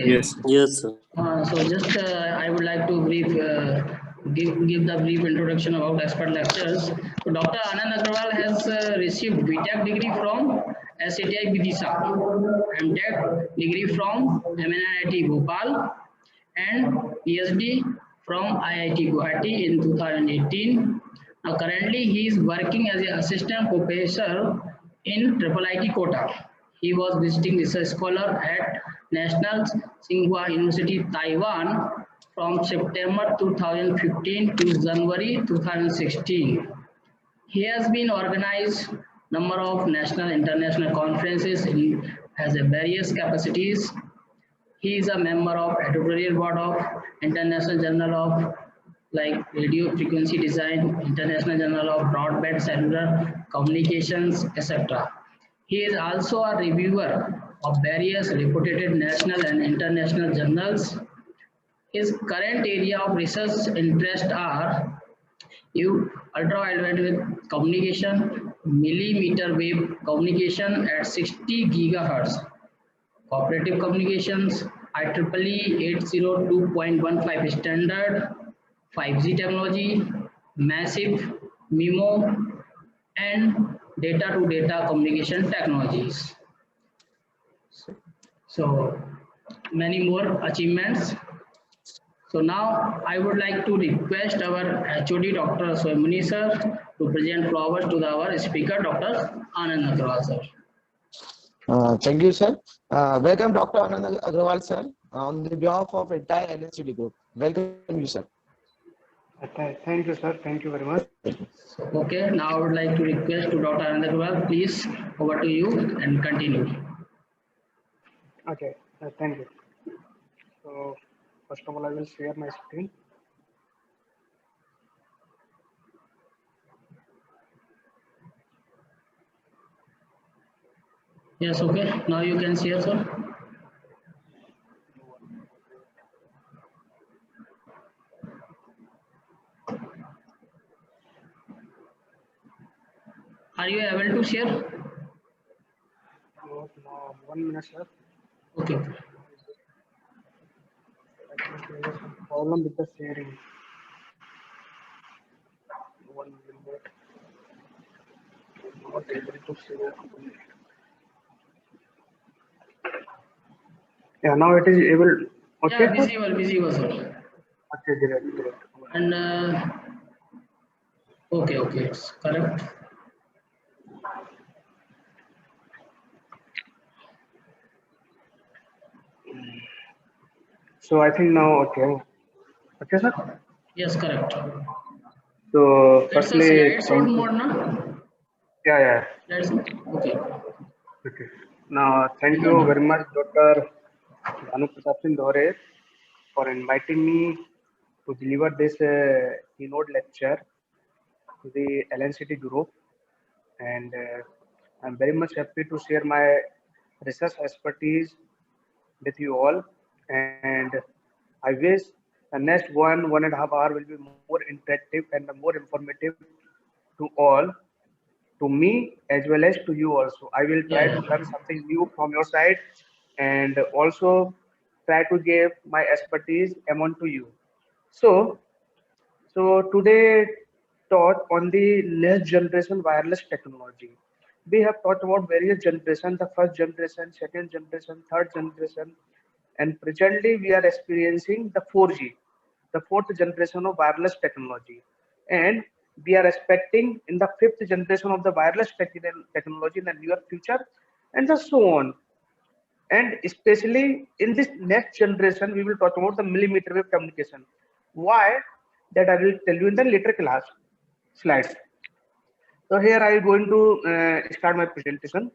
Yes. Yes, sir. So just I would like to give the brief introduction about expert lectures. So Dr. Anand Agrawal has received BTech degree from SATI Vidisha, MTech degree from MNIT Bhopal, and PhD from IIT Guwahati in 2018. Now currently he is working as an assistant professor in IIIT Kota. He was visiting research scholar at National Tsinghua University, Taiwan from September 2015 to January 2016. He has been organized number of national international conferences in has a various capacities. He is a member of editorial board of International Journal of like Radio Frequency Design, International Journal of Broadband Cellular Communications, etc. He is also a reviewer of various reputed national and international journals. His current area of research interest are ultra-wideband communication, millimeter wave communication at 60 gigahertz, cooperative communications, IEEE 802.15 standard, 5G technology, massive MIMO, and data-to-data communication technologies. So many more achievements. So now I would like to request our HOD Dr. Swamini sir to present flowers to our speaker Dr. Anand Agrawal sir. Thank you, sir. Welcome, Dr. Anand Agrawal, sir, on the behalf of entire LNCD group. Welcome you, sir. Okay, thank you, sir. Thank you very much. Okay, now I would like to request to Dr. Anand Agrawal, please over to you and continue. Okay, thank you. So, first of all, I will share my screen. Yes, okay. Now you can share, sir. Are you able to share? No, 1 minute, sir. Okay. I think there is some problem with the sharing. 1 minute. Not able to share. Yeah, now it is able. Okay. Yeah, visible, sir. Okay, great. And okay, it's correct. So I think now okay. Okay, sir. Yes, correct. So It's firstly, a slide mode, no? yeah. That's okay. Okay. Now, thank you very much, Dr. Anu Pratap Singh Dore, for inviting me to deliver this keynote lecture to the LNCT group. And I'm very much happy to share my research expertise with you all. And I wish the next 1.5 hours will be more interactive and more informative to all, to me as well as to you also. I will try to learn something new from your side and also try to give my expertise amount to you. So today taught on the next generation wireless technology. We have talked about various generations, the first generation, second generation, third generation, and presently we are experiencing the 4G, the fourth generation of wireless technology. And we are expecting in the fifth generation of the wireless technology in the near future, and so on. And especially in this next generation, we will talk about the millimeter wave communication. Why? That I will tell you in the later class slides. So here I am going to start my presentation.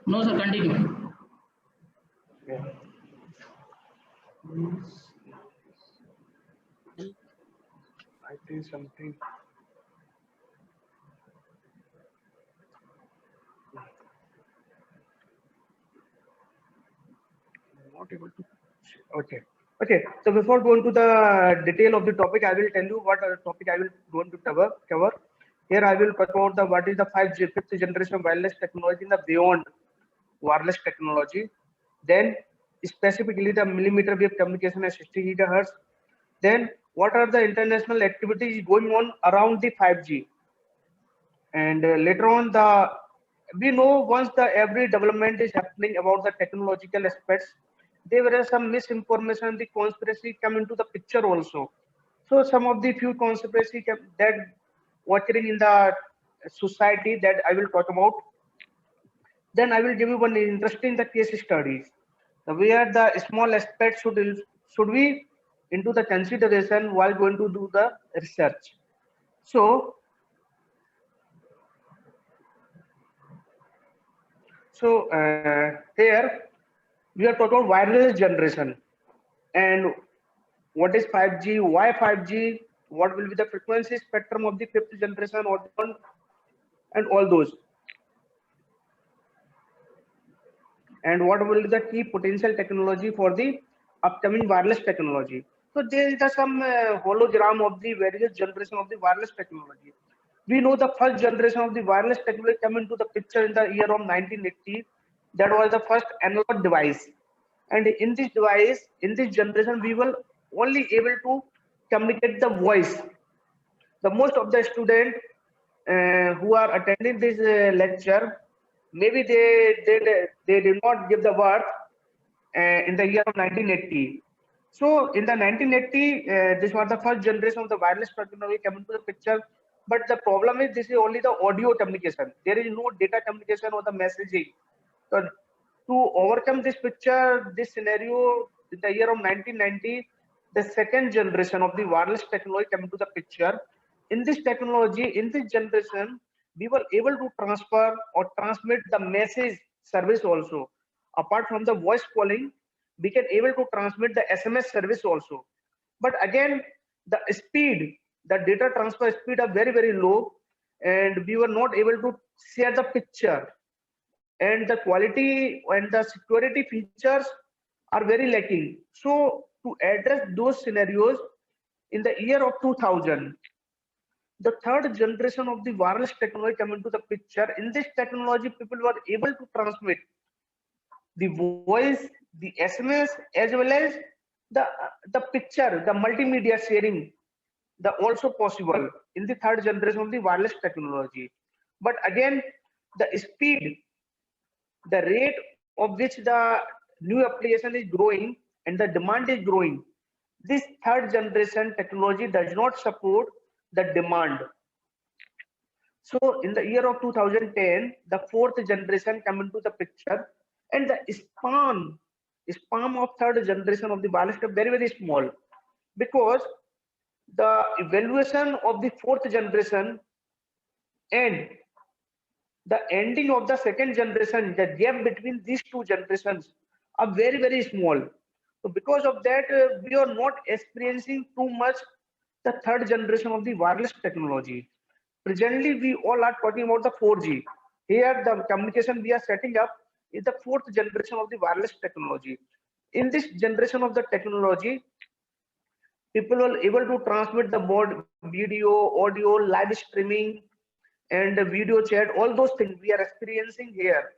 No, sir, continue. Yeah. I think something. I'm not able to. Okay. So before going to the detail of the topic, I will tell you what topic I will going to cover. Here I will talk about the what is the 5G, fifth generation wireless technology in the beyond wireless technology. Then specifically the millimeter wave communication at 60 gigahertz. Then what are the international activities going on around the 5G? And later on, we know once the every development is happening about the technological aspects, there were some misinformation, the conspiracy come into the picture also. So some of the few conspiracy that occurring in the society that I will talk about. Then I will give you one interesting the case studies where the small aspects should be into the consideration while going to do the research. So here we are talking about wireless generation and what is 5G, why 5G, what will be the frequency spectrum of the fifth generation or and all those. And what will be the key potential technology for the upcoming wireless technology. So there is some hologram of the various generation of the wireless technology. We know the first generation of the wireless technology came into the picture in the year of 1980. That was the first analog device. And in this device, in this generation, we will only able to communicate the voice. The most of the students who are attending this lecture, maybe they did not give the word in the year of 1980. So in the 1980, this was the first generation of the wireless technology coming to the picture. But the problem is this is only the audio communication. There is no data communication or the messaging. So to overcome this picture, this scenario, in the year of 1990, the second generation of the wireless technology came to the picture. In this technology, in this generation, we were able to transfer or transmit the message service also. Apart from the voice calling, we can able to transmit the SMS service also. But again, the speed, the data transfer speed are very, very low, and we were not able to share the picture. And the quality and the security features are very lacking. So to address those scenarios, in the year of 2000, the third generation of the wireless technology came into the picture. In this technology, people were able to transmit the voice, the SMS, as well as the picture, the multimedia sharing, the also possible in the third generation of the wireless technology. But again, the speed, the rate of which the new application is growing and the demand is growing, this third generation technology does not support the demand. So in the year of 2010, the fourth generation come into the picture, and the span of third generation of the wireless is very, very small, because the evaluation of the fourth generation and the ending of the second generation, the gap between these two generations are very, very small. So because of that, we are not experiencing too much the third generation of the wireless technology. Presently, we all are talking about the 4G. Here, the communication we are setting up is the fourth generation of the wireless technology. In this generation of the technology, people are able to transmit the board, video, audio, live streaming, and the video chat. All those things we are experiencing here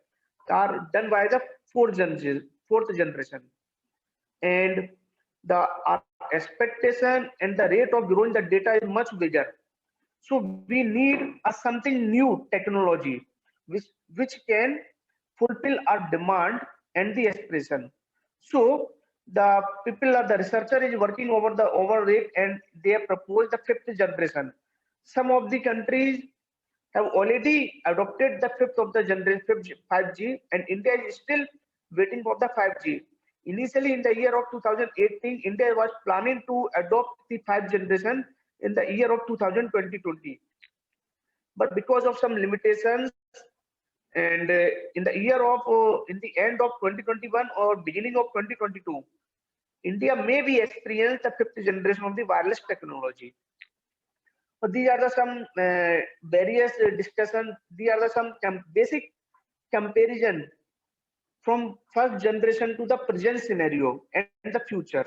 are done by the fourth generation. And the expectation and the rate of growing the data is much bigger. So we need a something new technology which can fulfill our demand and the expression. So the people are the researcher is working over it, and they have proposed the fifth generation. Some of the countries have already adopted the fifth of the generation 5G, and India is still waiting for the 5G. Initially, in the year of 2018, India was planning to adopt the 5th generation in the year of 2020. But because of some limitations, and in the end of 2021 or beginning of 2022, India may be experienced the 5th generation of the wireless technology. So these are the some various discussion. These are the some basic comparison from first generation to the present scenario and the future.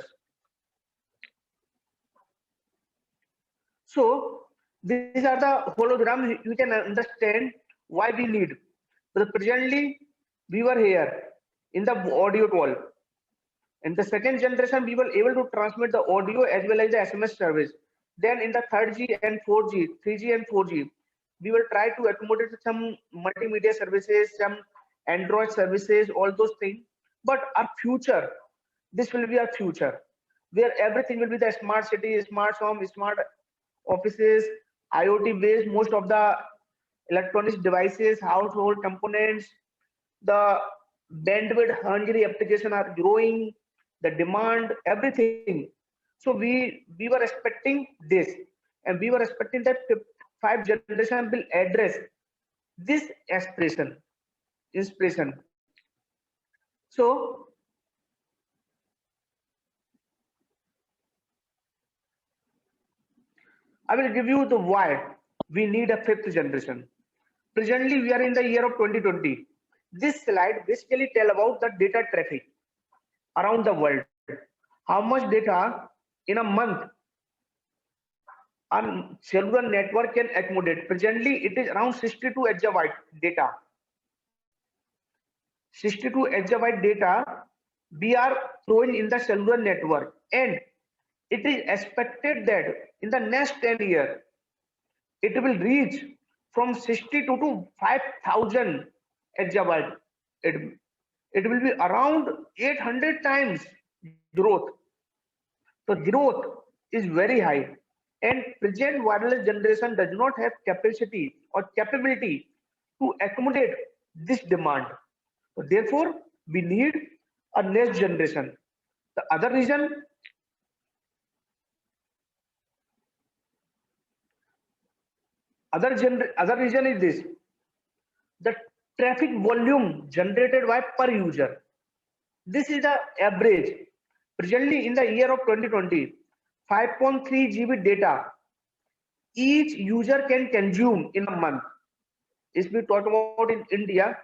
So These are the holograms. You can understand why we need. Because presently we were here in the audio call. In the second generation, we were able to transmit the audio as well as the SMS service. Then in the 3G and 4G, 3G and 4G, we will try to accommodate some multimedia services, some Android services, all those things. But our future, this will be our future, where everything will be the smart city, smart home, smart offices, IoT based, most of the electronic devices, household components, the bandwidth hungry application are growing, the demand, everything. So we were expecting this, and we were expecting that 5 generation will address this inspiration. So I will give you the why we need a 5th generation. Presently we are in the year of 2020. This slide basically tell about the data traffic around the world. How much data in a month our cellular network can accommodate. Presently, it is around 62 exabyte data. 62 exabyte data we are throwing in the cellular network, and it is expected that in the next 10 years, it will reach from 62 to 5,000 exabyte. It will be around 800 times growth. So growth is very high, and present wireless generation does not have capacity or capability to accommodate this demand. So therefore, we need a next generation. The other reason, other reason is this: the traffic volume generated by per user. This is the average. Presently, in the year of 2020, 5.3 GB data each user can consume in a month. If we talk about in India,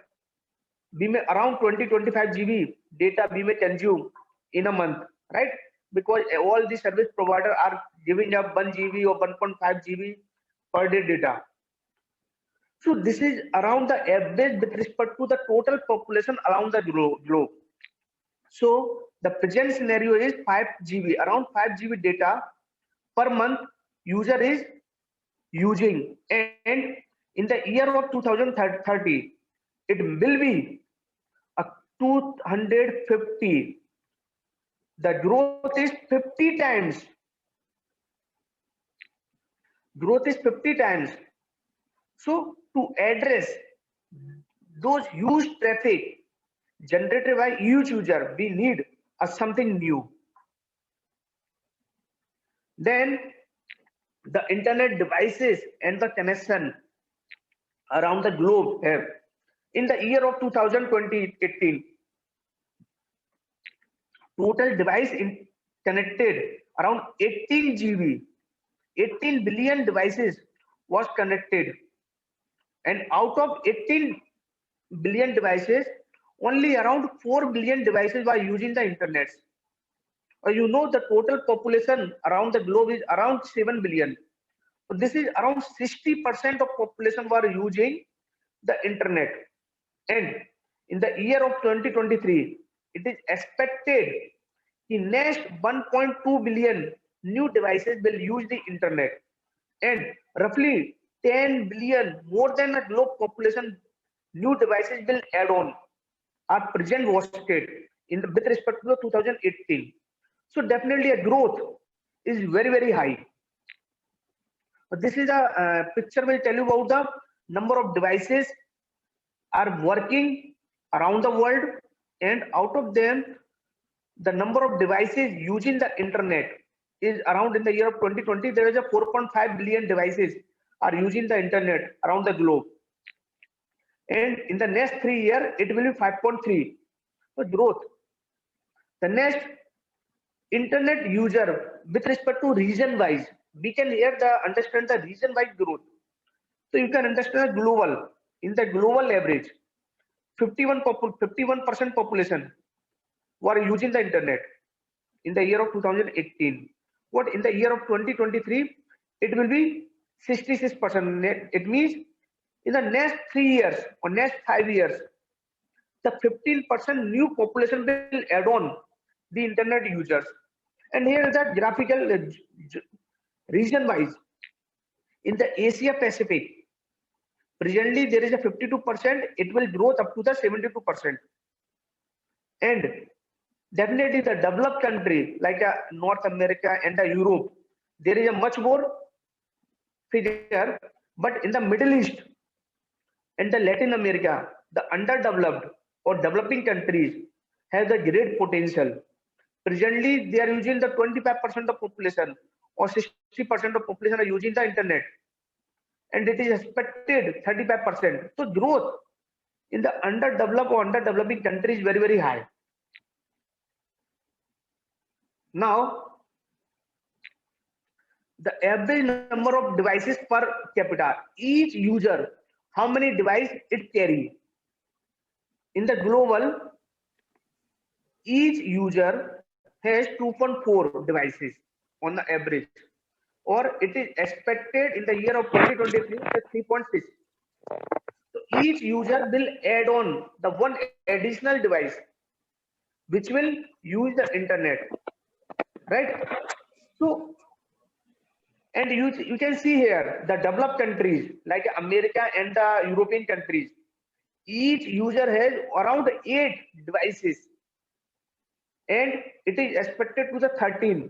we may around 20-25 GB data we may consume in a month, right? Because all the service providers are giving up 1 GB or 1.5 GB per day data. So this is around the average with respect to the total population around the globe. So the present scenario is 5 GB, around 5 GB data per month user is using, and in the year of 2030 it will be a 250. The growth is 50 times. Growth is 50 times. So to address those huge traffic generated by huge user, we need something new. Then the internet devices and the connection around the globe have, in the year of 2018, total device connected around 18 GB, 18 billion devices was connected, and out of 18 billion devices, only around 4 billion devices were using the internet. You know, the total population around the globe is around 7 billion. So this is around 60% of population were using the internet. And in the year of 2023, it is expected the next 1.2 billion new devices will use the internet, and roughly 10 billion, more than a globe population, new devices will add on our present was state in the, with respect to the 2018. So definitely a growth is very, very high. But this is a picture will tell you about the number of devices are working around the world, and out of them, the number of devices using the internet is around, in the year of 2020, there is a 4.5 billion devices are using the internet around the globe. And in the next 3 years, it will be 5.3. So growth. The next, internet user with respect to region wise, we can here understand the region wise growth. So you can understand global, in the global average, 51% population were using the internet in the year of 2018. What in the year of 2023, it will be 66%. It means in the next 3 years or next 5 years, the 15% new population will add on the internet users. And here is the graphical region wise. In the Asia Pacific, presently there is a 52%, it will grow up to the 72%. And definitely the developed country like North America and Europe, there is a much more figure, but in the Middle East and the Latin America, the underdeveloped or developing countries have the great potential. Presently, they are using the 25% of population or 60% of population are using the internet, and it is expected 35%. So growth in the underdeveloped or underdeveloping countries is very, very high. Now, the average number of devices per capita, each user, how many devices it carries. In the global, each user has 2.4 devices on the average, or it is expected in the year of 2023 that 3.6. So each user will add on the one additional device which will use the internet, right? So, and you can see here the developed countries like America and the European countries, each user has around 8 devices, and it is expected to the 13.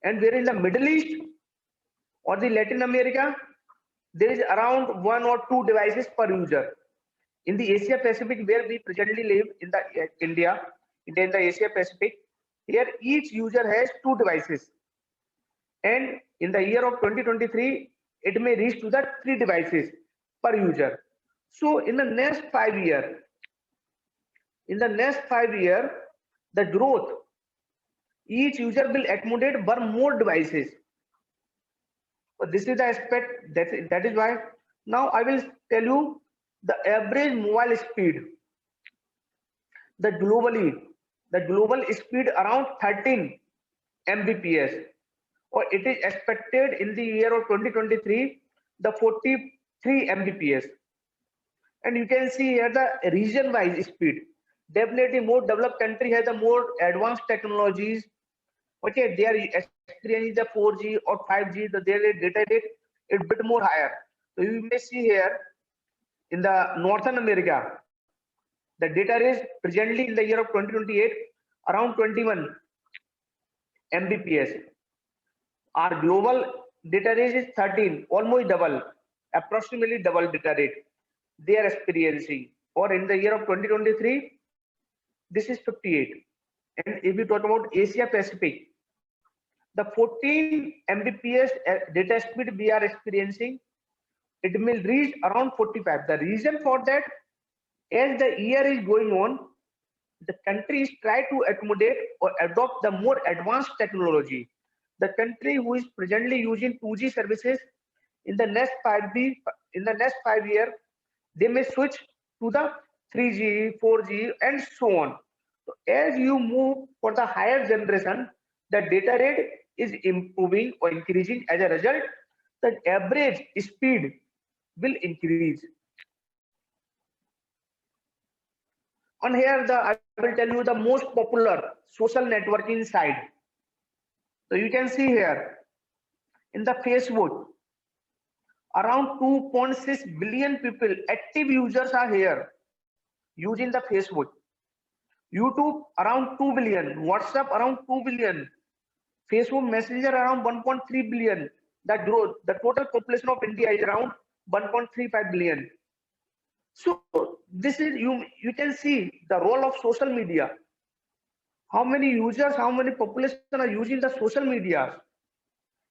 And where in the Middle East or the Latin America, there is around 1 or 2 devices per user. In the Asia Pacific, where we presently live in the India in the Asia Pacific, here each user has 2 devices, and in the year of 2023 it may reach to the 3 devices per user. So in the next 5 years, the growth, each user will accommodate one more devices. So this is the aspect, that is why now I will tell you the average mobile speed. The global speed around 13 Mbps, or it is expected in the year of 2023 the 43 Mbps. And you can see here the region wise speed. Definitely more developed country has the more advanced technologies. Okay, they are experiencing the 4G or 5G, their data rate is a bit more higher. So you may see here in the Northern America, the data is presently in the year of 2028 around 21 Mbps. Our global data rate is 13, almost double, approximately double data rate they are experiencing. Or in the year of 2023, this is 58. And if we talk about Asia Pacific, the 14 Mbps data speed we are experiencing, it will reach around 45. The reason for that, as the year is going on, the countries try to accommodate or adopt the more advanced technology. The country who is presently using 2G services, in the next 5 years, they may switch to the 3G, 4G, and so on. So as you move for the higher generation, the data rate is improving or increasing. As a result, the average speed will increase. On here, I will tell you the most popular social networking site. So you can see here in the Facebook, around 2.6 billion people, active users are here using the Facebook. YouTube around 2 billion, WhatsApp around 2 billion, Facebook Messenger around 1.3 billion. The growth, the total population of India is around 1.35 billion. So this is, you can see the role of social media. How many users, how many population are using the social media,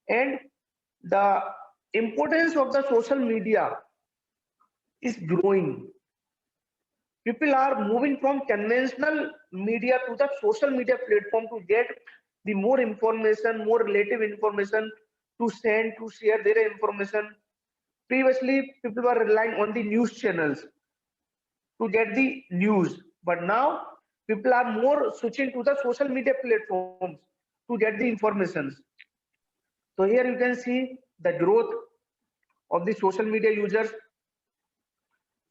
and the importance of the social media is growing. People are moving from conventional media to the social media platform to get the more information, more relative information, to send, to share their information. Previously, people were relying on the news channels to get the news, but now people are more switching to the social media platforms to get the information. So here you can see the growth of the social media users.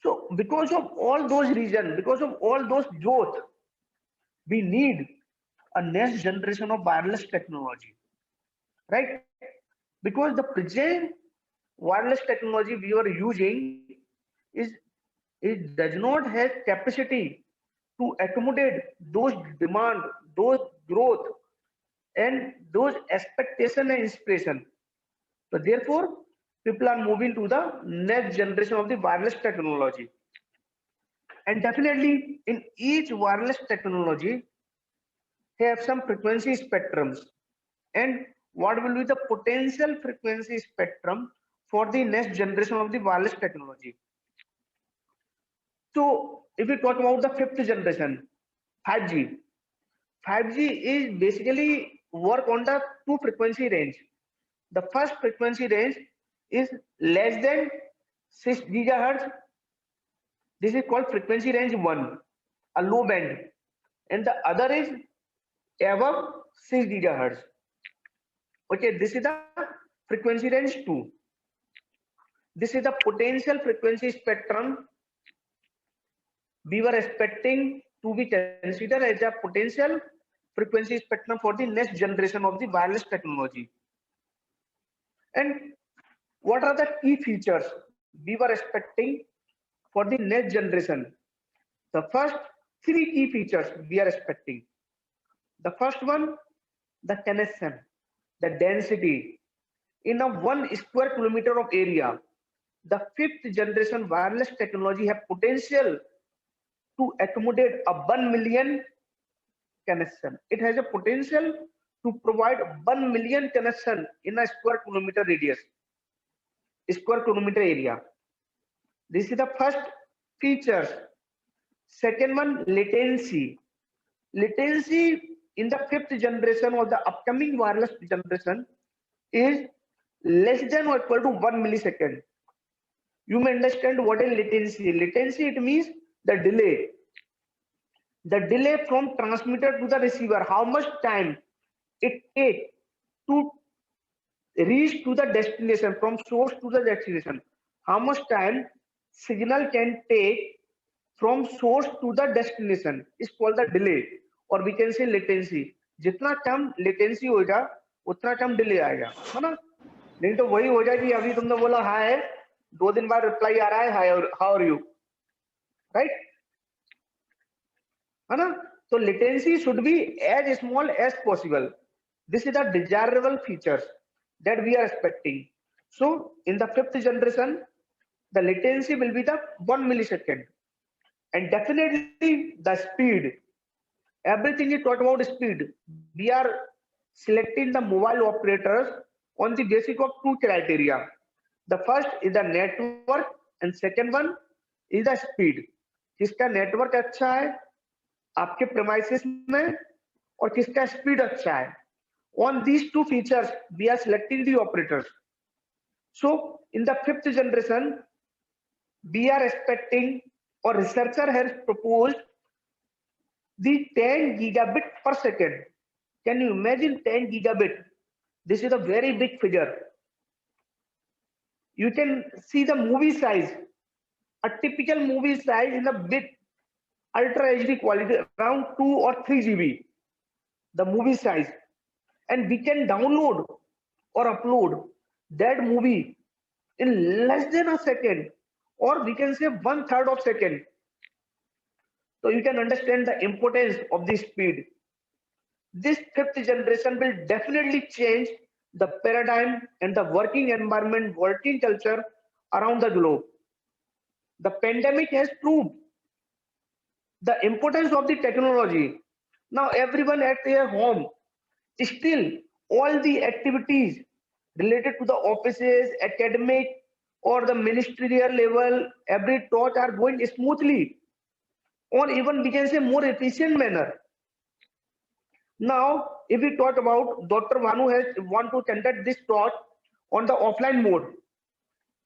So because of all those reasons, because of all those growth, we need a next generation of wireless technology, right? Because the present wireless technology we are using is it does not have capacity to accommodate those demand, those growth, and those expectation and inspiration. So therefore, people are moving to the next generation of the wireless technology. And definitely in each wireless technology have some frequency spectrums. And what will be the potential frequency spectrum for the next generation of the wireless technology? So if we talk about the fifth generation, 5G, 5G is basically work on the two frequency range. The first frequency range is less than 6 gigahertz. This is called frequency range 1, a low band. And the other is above 6 gigahertz. Okay, this is the frequency range 2. This is the potential frequency spectrum we were expecting to be considered as a potential frequency spectrum for the next generation of the wireless technology. And what are the key features we were expecting for the next generation? The first three key features we are expecting. The first one, the connection, the density. In a 1 square kilometer of area, the fifth generation wireless technology have potential to accommodate a 1 million connection. It has a potential to provide 1 million connection in a square kilometer radius, square kilometer area. This is the first features. Second one, latency. Latency in the fifth generation or the upcoming wireless generation is less than or equal to 1 millisecond. You may understand what is latency. Latency, it means the delay. The delay from transmitter to the receiver, how much time it takes to reach to the destination, from source to the destination. How much time signal can take from source to the destination is called the delay, or we can say latency. जितना कम latency होगा उतना कम delay आएगा, है ना? नहीं तो वही हो जाए कि अभी तुमने बोला हाय, 2 दिन बाद reply आ रहा है हाय, how are you, right? है ना? So latency should be as small as possible. This is the desirable features that we are expecting. So in the fifth generation, the latency will be the 1 millisecond. And definitely the speed. Everything is talked about speed. We are selecting the mobile operators on the basis of two criteria. The first is the network and second one is the speed. किसका network अच्छा है आपके premises में और किसका speed अच्छा है. On these two features, we are selecting the operators. So in the fifth generation, we are expecting, or researcher has proposed, the 10 gigabit per second. Can you imagine 10 gigabit? This is a very big figure. You can see the movie size. A typical movie size in a bit ultra HD quality, around 2 or 3 GB. The movie size. And we can download or upload that movie in less than a second, or we can say 1/3 of second. So you can understand the importance of this speed. This fifth generation will definitely change the paradigm and the working environment, working culture around the globe. The pandemic has proved the importance of the technology. Now everyone at their home, still all the activities related to the offices, academic or the ministerial level, every talk are going smoothly, or even we can say more efficient manner. Now, if we talk about Dr. Vanu has want to conduct this talk on the offline mode,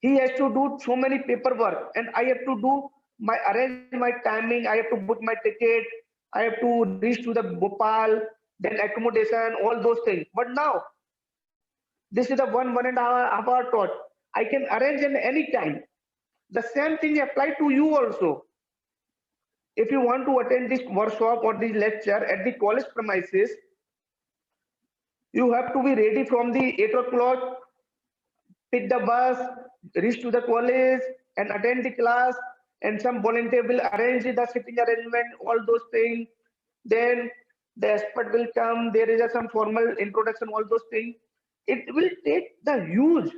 he has to do so many paperwork, and I have to do my arrange my timing. I have to book my ticket. I have to reach to the Bhopal, then accommodation, all those things. But now, this is the one and a half hour talk. I can arrange in any time. The same thing apply to you also. If you want to attend this workshop or this lecture at the college premises, you have to be ready from the 8 o'clock, pick the bus, reach to the college and attend the class, and some volunteer will arrange the sitting arrangement, all those things. Then the expert will come, there is some formal introduction, all those things. It will take the huge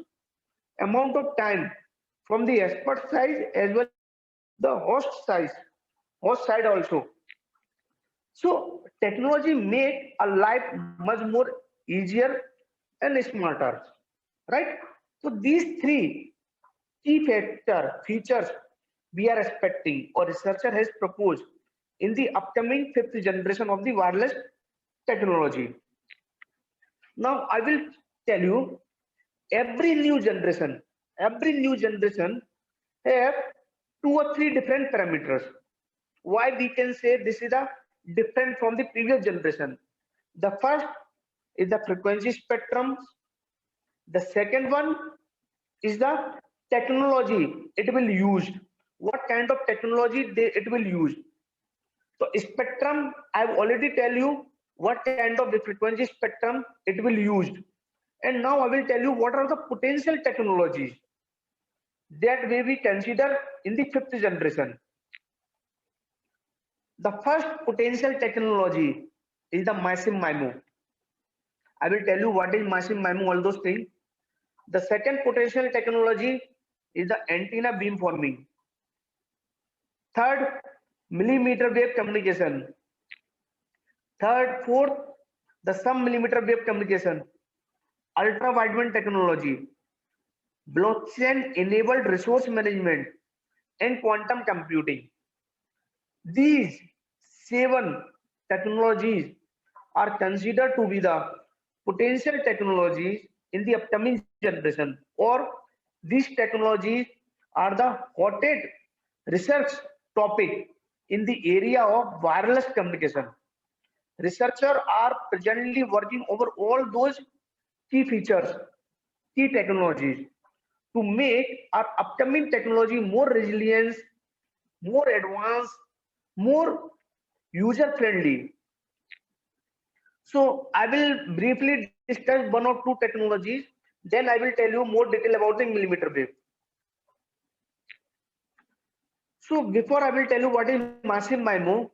amount of time from the expert side as well the host side also. So technology make a life much more easier and smarter, right? So these three key features we are expecting or researcher has proposed in the upcoming fifth generation of the wireless technology. Now I will tell you every new generation have 2 or 3 different parameters. Why we can say this is a different from the previous generation? The first is the frequency spectrum. The second one is the technology it will use. What kind of technology it will use? So spectrum, I've already tell you what kind of the frequency spectrum it will use. And now I will tell you what are the potential technologies that may be considered in the fifth generation. The first potential technology is the massive MIMO. I will tell you what is massive MIMO, all those things. The second potential technology is the antenna beamforming. Third, millimeter wave communication. Fourth, the sub-millimeter wave communication. Ultra wideband technology, blockchain enabled resource management, and quantum computing. These 7 technologies are considered to be the potential technologies in the upcoming generation, or these technologies are the hottest research topic in the area of wireless communication. Researchers are presently working over all those key features, key technologies to make our upcoming technology more resilient, more advanced, more user friendly. So I will briefly discuss 1 or 2 technologies, then I will tell you more detail about the millimeter wave. So before I will tell you what is massive MIMO,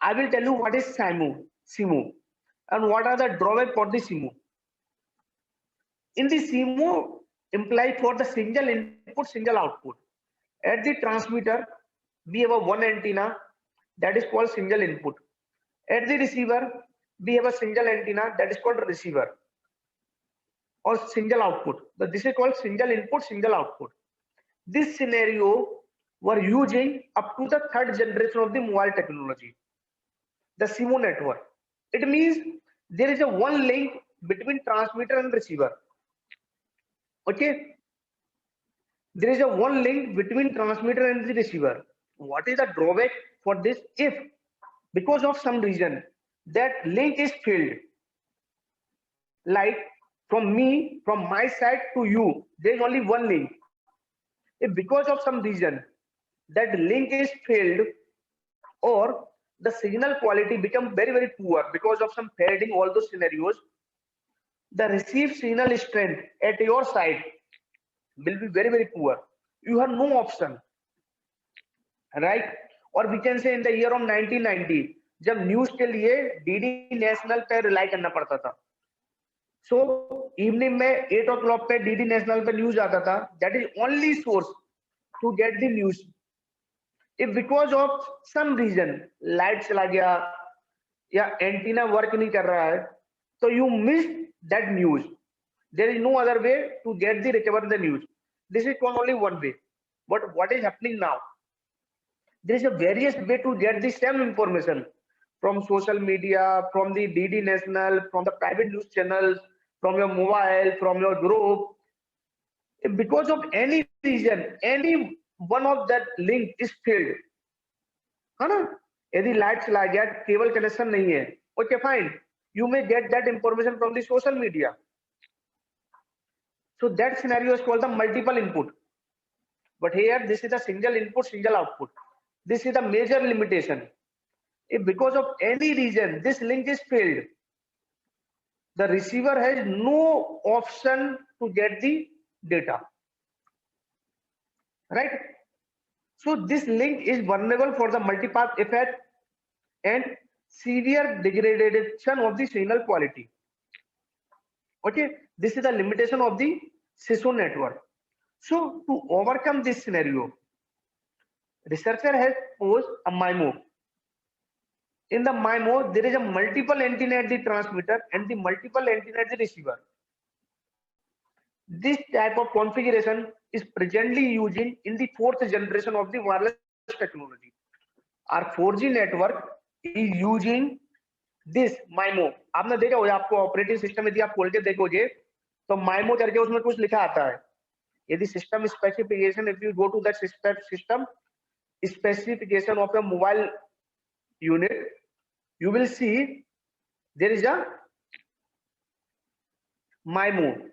I will tell you what is SIMO, and what are the drawbacks for the SIMO. In the SIMO imply for the single input, single output. At the transmitter, we have a one antenna that is called single input. At the receiver, we have a single antenna that is called receiver or single output. But this is called single input, single output. This scenario were using up to the 3rd generation of the mobile technology, the SIMO network. It means there is a one link between transmitter and receiver. Okay, there is a one link between transmitter and the receiver. What is the drawback for this? If because of some reason that link is failed, like from my side to you, there is only one link. If because of some reason that link is failed, or the signal quality become very poor because of some fading, all those scenarios, the received signal strength at your side will be very poor. You have no option, right? Or we can say in the year of 1990, जब news के लिए DD national पे rely करना पड़ता था. So evening में 8 o'clock पे DD national पे न्यूज आता था. That is only source to get the news. If because of some reason light चला गया या एंटीना वर्क नहीं कर रहा है, तो you missed that news. There is no other way to get the recover the news. This is only one way. But what is happening now? There is a various way to get the same information from social media, from the DD National, from the private news channels, from your mobile, from your group. If because of any reason, any one of that link is failed, है ना? यदि light चला गया, cable connection नहीं है, okay fine, you may get that information from the social media. So that scenario is called the multiple input. But here, this is a single input, single output. This is the major limitation. If because of any reason this link is failed, the receiver has no option to get the data. Right? So this link is vulnerable for the multipath effect and severe degradation of the signal quality. Okay, this is the limitation of the SISO network. So to overcome this scenario, researcher has posed a MIMO. In the MIMO, there is a multiple antenna at the transmitter and the multiple antenna at the receiver. This type of configuration is presently using in the 4th generation of the wireless technology. Our 4G network is using this MIMO. आपने देखा होगा, आपको operating system यदि आप खोल के देखोगे तो MIMO करके उसमें कुछ लिखा आता है. यदि system specification, if you go to that system specification of a mobile unit, you will see there is a MIMO.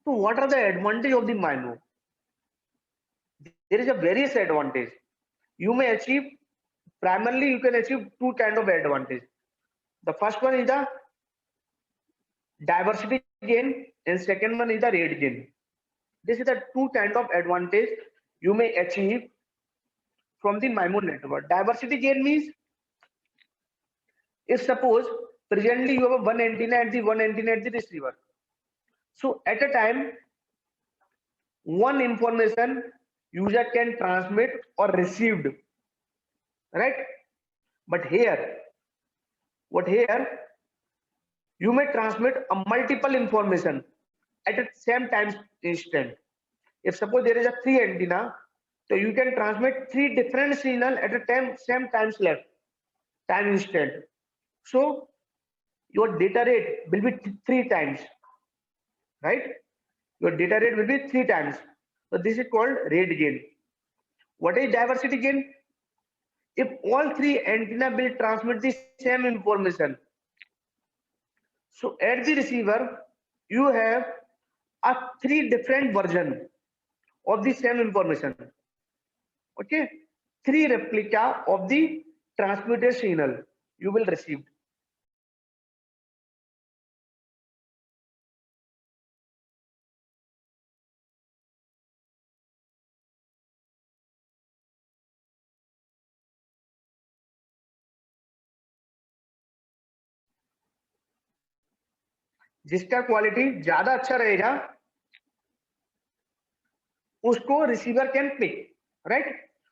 So what are the advantage of the MIMO? There is a various advantage. You may achieve, primarily you can achieve two kind of advantage. The first one is the diversity gain and second one is the rate gain. This is the two kind of advantage you may achieve from the MIMO network. Diversity gain means, if suppose presently you have one antenna at the receiver. So at a time, one information user can transmit or received, right? But here, you may transmit a multiple information at the same time instant. If suppose there is a 3 antenna, so you can transmit 3 different signal at the same time instant. So your data rate will be 3 times, right? Your data rate will be 3 times. So this is called rate gain. What is diversity gain? If all 3 antenna will transmit the same information, so at the receiver you have a 3 different version of the same information. Okay, 3 replica of the transmitted signal you will receive. जिसका quality ज्यादा अच्छा रहेगा उसको receiver can pick, right?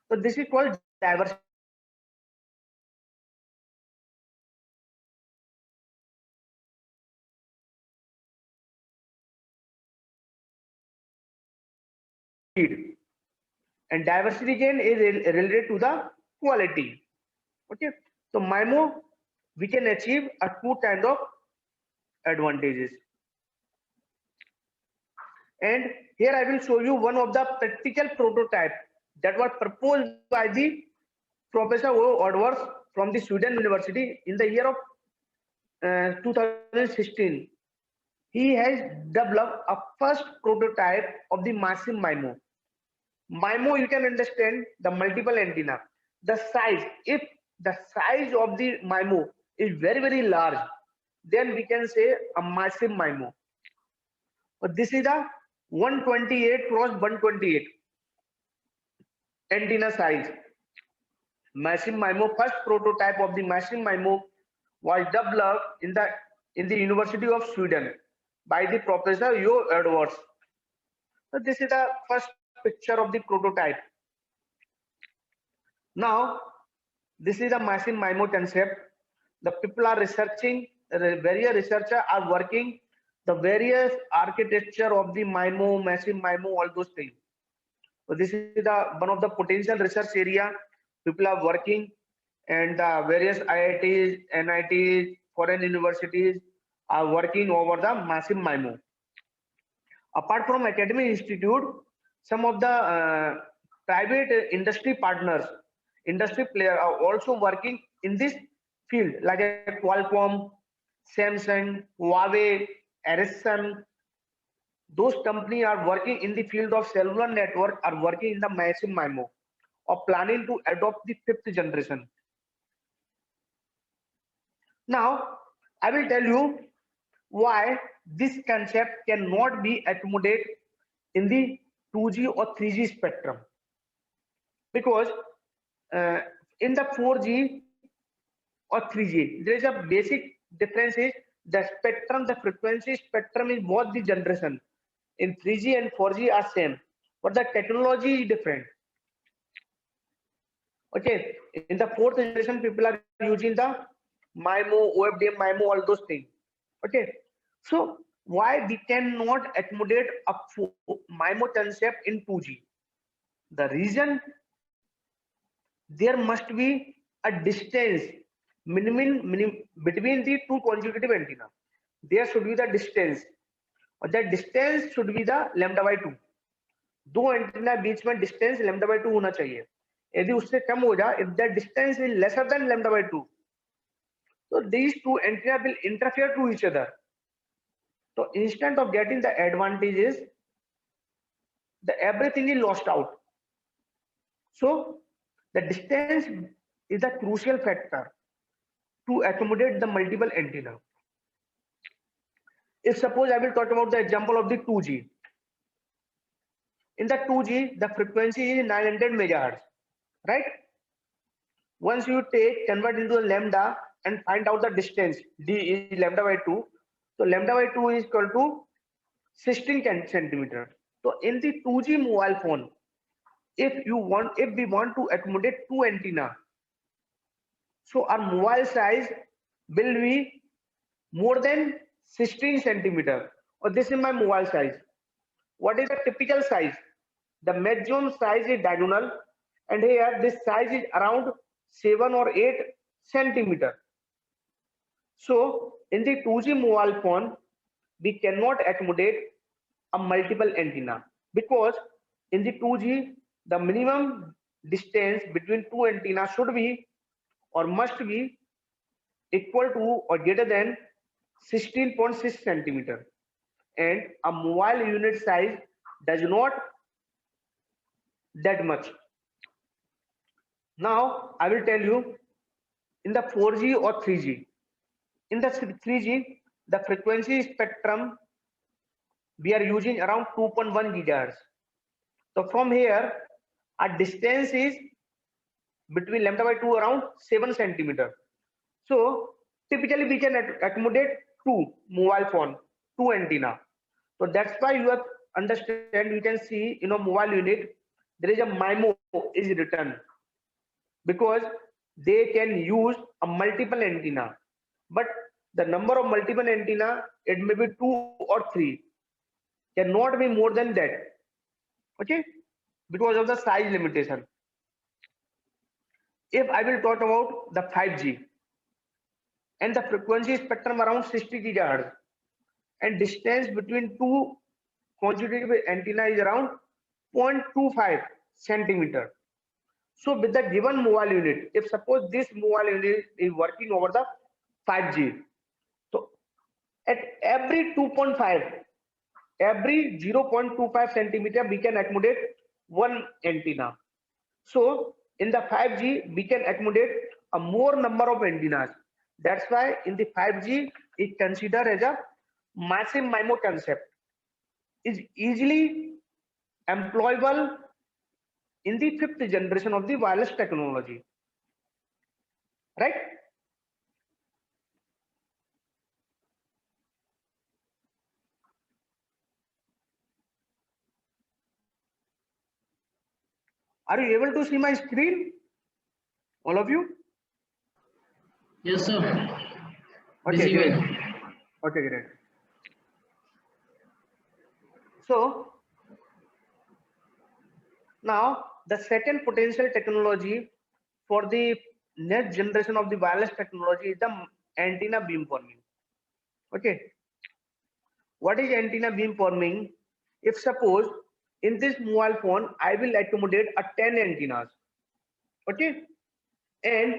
तो this is called diversity. And diversity gain is related to the quality. Okay, so MIMO we can achieve a 2 kind of advantages. And here I will show you one of the practical prototype that was proposed by the Professor O. Odworth from the Sweden University in the year of 2016. He has developed a first prototype of the massive MIMO. MIMO, you can understand the multiple antenna. The size, if the size of the MIMO is very, very large, then we can say a massive MIMO. But this is a 128 cross 128 antenna size. Massive MIMO, first prototype of the massive MIMO was developed in the University of Sweden by the Professor O. Odworth. So this is the first picture of the prototype. Now, this is a massive MIMO concept. The people are researching, various researchers are working the various architecture of the MIMO, massive MIMO, all those things. So this is one of the potential research area people are working, and various IITs, NITs, foreign universities are working over the massive MIMO. Apart from academic institute, some of the private industry partners, industry players are also working in this field, like Qualcomm, Samsung, Huawei, Ericsson, those companies are working in the field of cellular network are working in the massive MIMO or planning to adopt the 5th generation. Now, I will tell you why this concept cannot be accommodated in the 2G or 3G spectrum. Because in the 4G or 3G, there is a basic difference is the spectrum, the frequency spectrum is both the generation. In 3G and 4G are same, but the technology is different. Okay, in the 4th generation, people are using the MIMO, OFDM, MIMO, all those things. Okay, so why we cannot accommodate a MIMO concept in 2G? The reason, there must be a distance minimum between the two consecutive antenna. There should be the distance, और that distance should be the lambda by 2. दो antenna बीच में distance lambda by 2 होना चाहिए. यदि उससे कम हो जाए, if that distance is lesser than lambda by 2, so these two antenna will interfere to each other. So instead of getting the advantages, the everything is lost out. So the distance is a crucial factor to accommodate the multiple antenna. If suppose I will talk about the example of the 2G. In the 2G, the frequency is 900 megahertz, right? Once you convert into a lambda and find out the distance, d is lambda by 2. So lambda by 2 is equal to 16 centimeter. So in the 2G mobile phone, if we want to accommodate two antenna, so our mobile size will be more than 16 centimeter. Or this is my mobile size. What is the typical size? The maximum size is diagonal, and here this size is around 7 or 8 centimeter. So in the 2G mobile phone, we cannot accommodate a multiple antenna, because in the 2G, the minimum distance between two antennas should be or must be equal to or greater than 16.6 centimeter, and a mobile unit size does not that much. Now I will tell you in the 4G or 3G. In the 3G, the frequency spectrum we are using around 2.1 gigahertz. So from here, our distance is between lambda by 2 around 7 centimeter. So typically we can accommodate two mobile phone, two antenna. So that's why you have understand, you can see in a mobile unit there is a MIMO is written, because they can use a multiple antenna, but the number of multiple antenna, it may be 2 or 3, cannot be more than that. Okay, because of the size limitation. If I will talk about the 5G, and the frequency spectrum around 60 gigahertz, and distance between two consecutive antenna is around 0.25 centimeter. So with the given mobile unit, if suppose this mobile unit is working over the 5G, so at every 2.5, every 0.25 centimeter, we can accommodate one antenna. So in the 5G, we can accommodate a more number of antennas. That's why in the 5G, it considered as a massive MIMO concept, is easily employable in the 5th generation of the wireless technology, right? Are you able to see my screen, all of you? Yes, sir. Okay, Visible. great. Okay, great. So now the second potential technology for the next generation of the wireless technology is the antenna beamforming. Okay, what is antenna beamforming? If suppose in this mobile phone I will accommodate a 10 antennas, okay, and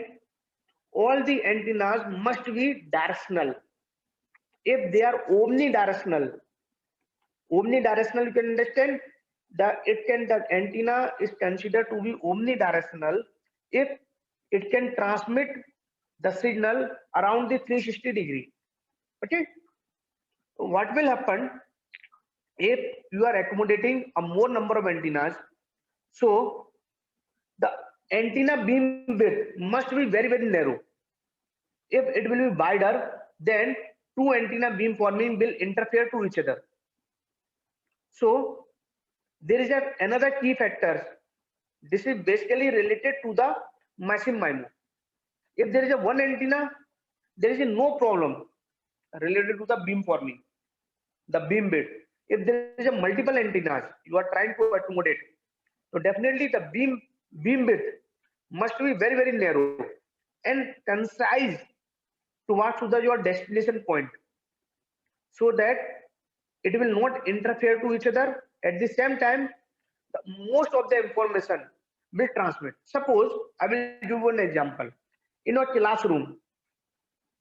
all the antennas must be directional. If they are omnidirectional, Omnidirectional, you can understand that the antenna is considered to be omnidirectional if it can transmit the signal around the 360 degree. Okay. What will happen if you are accommodating a more number of antennas? So the antenna beam width must be very, very narrow. If it will be wider, then two antenna beam forming will interfere to each other. So there is another key factor. This is basically related to the massive MIMO. If there is a one antenna, there is no problem related to the beam forming, the beam width. If there is a multiple antennas you are trying to accommodate, so definitely the beam width must be very, very narrow and concise towards your destination point, so that it will not interfere to each other. At the same time, most of the information will transmit. Suppose I will give one example. In a classroom,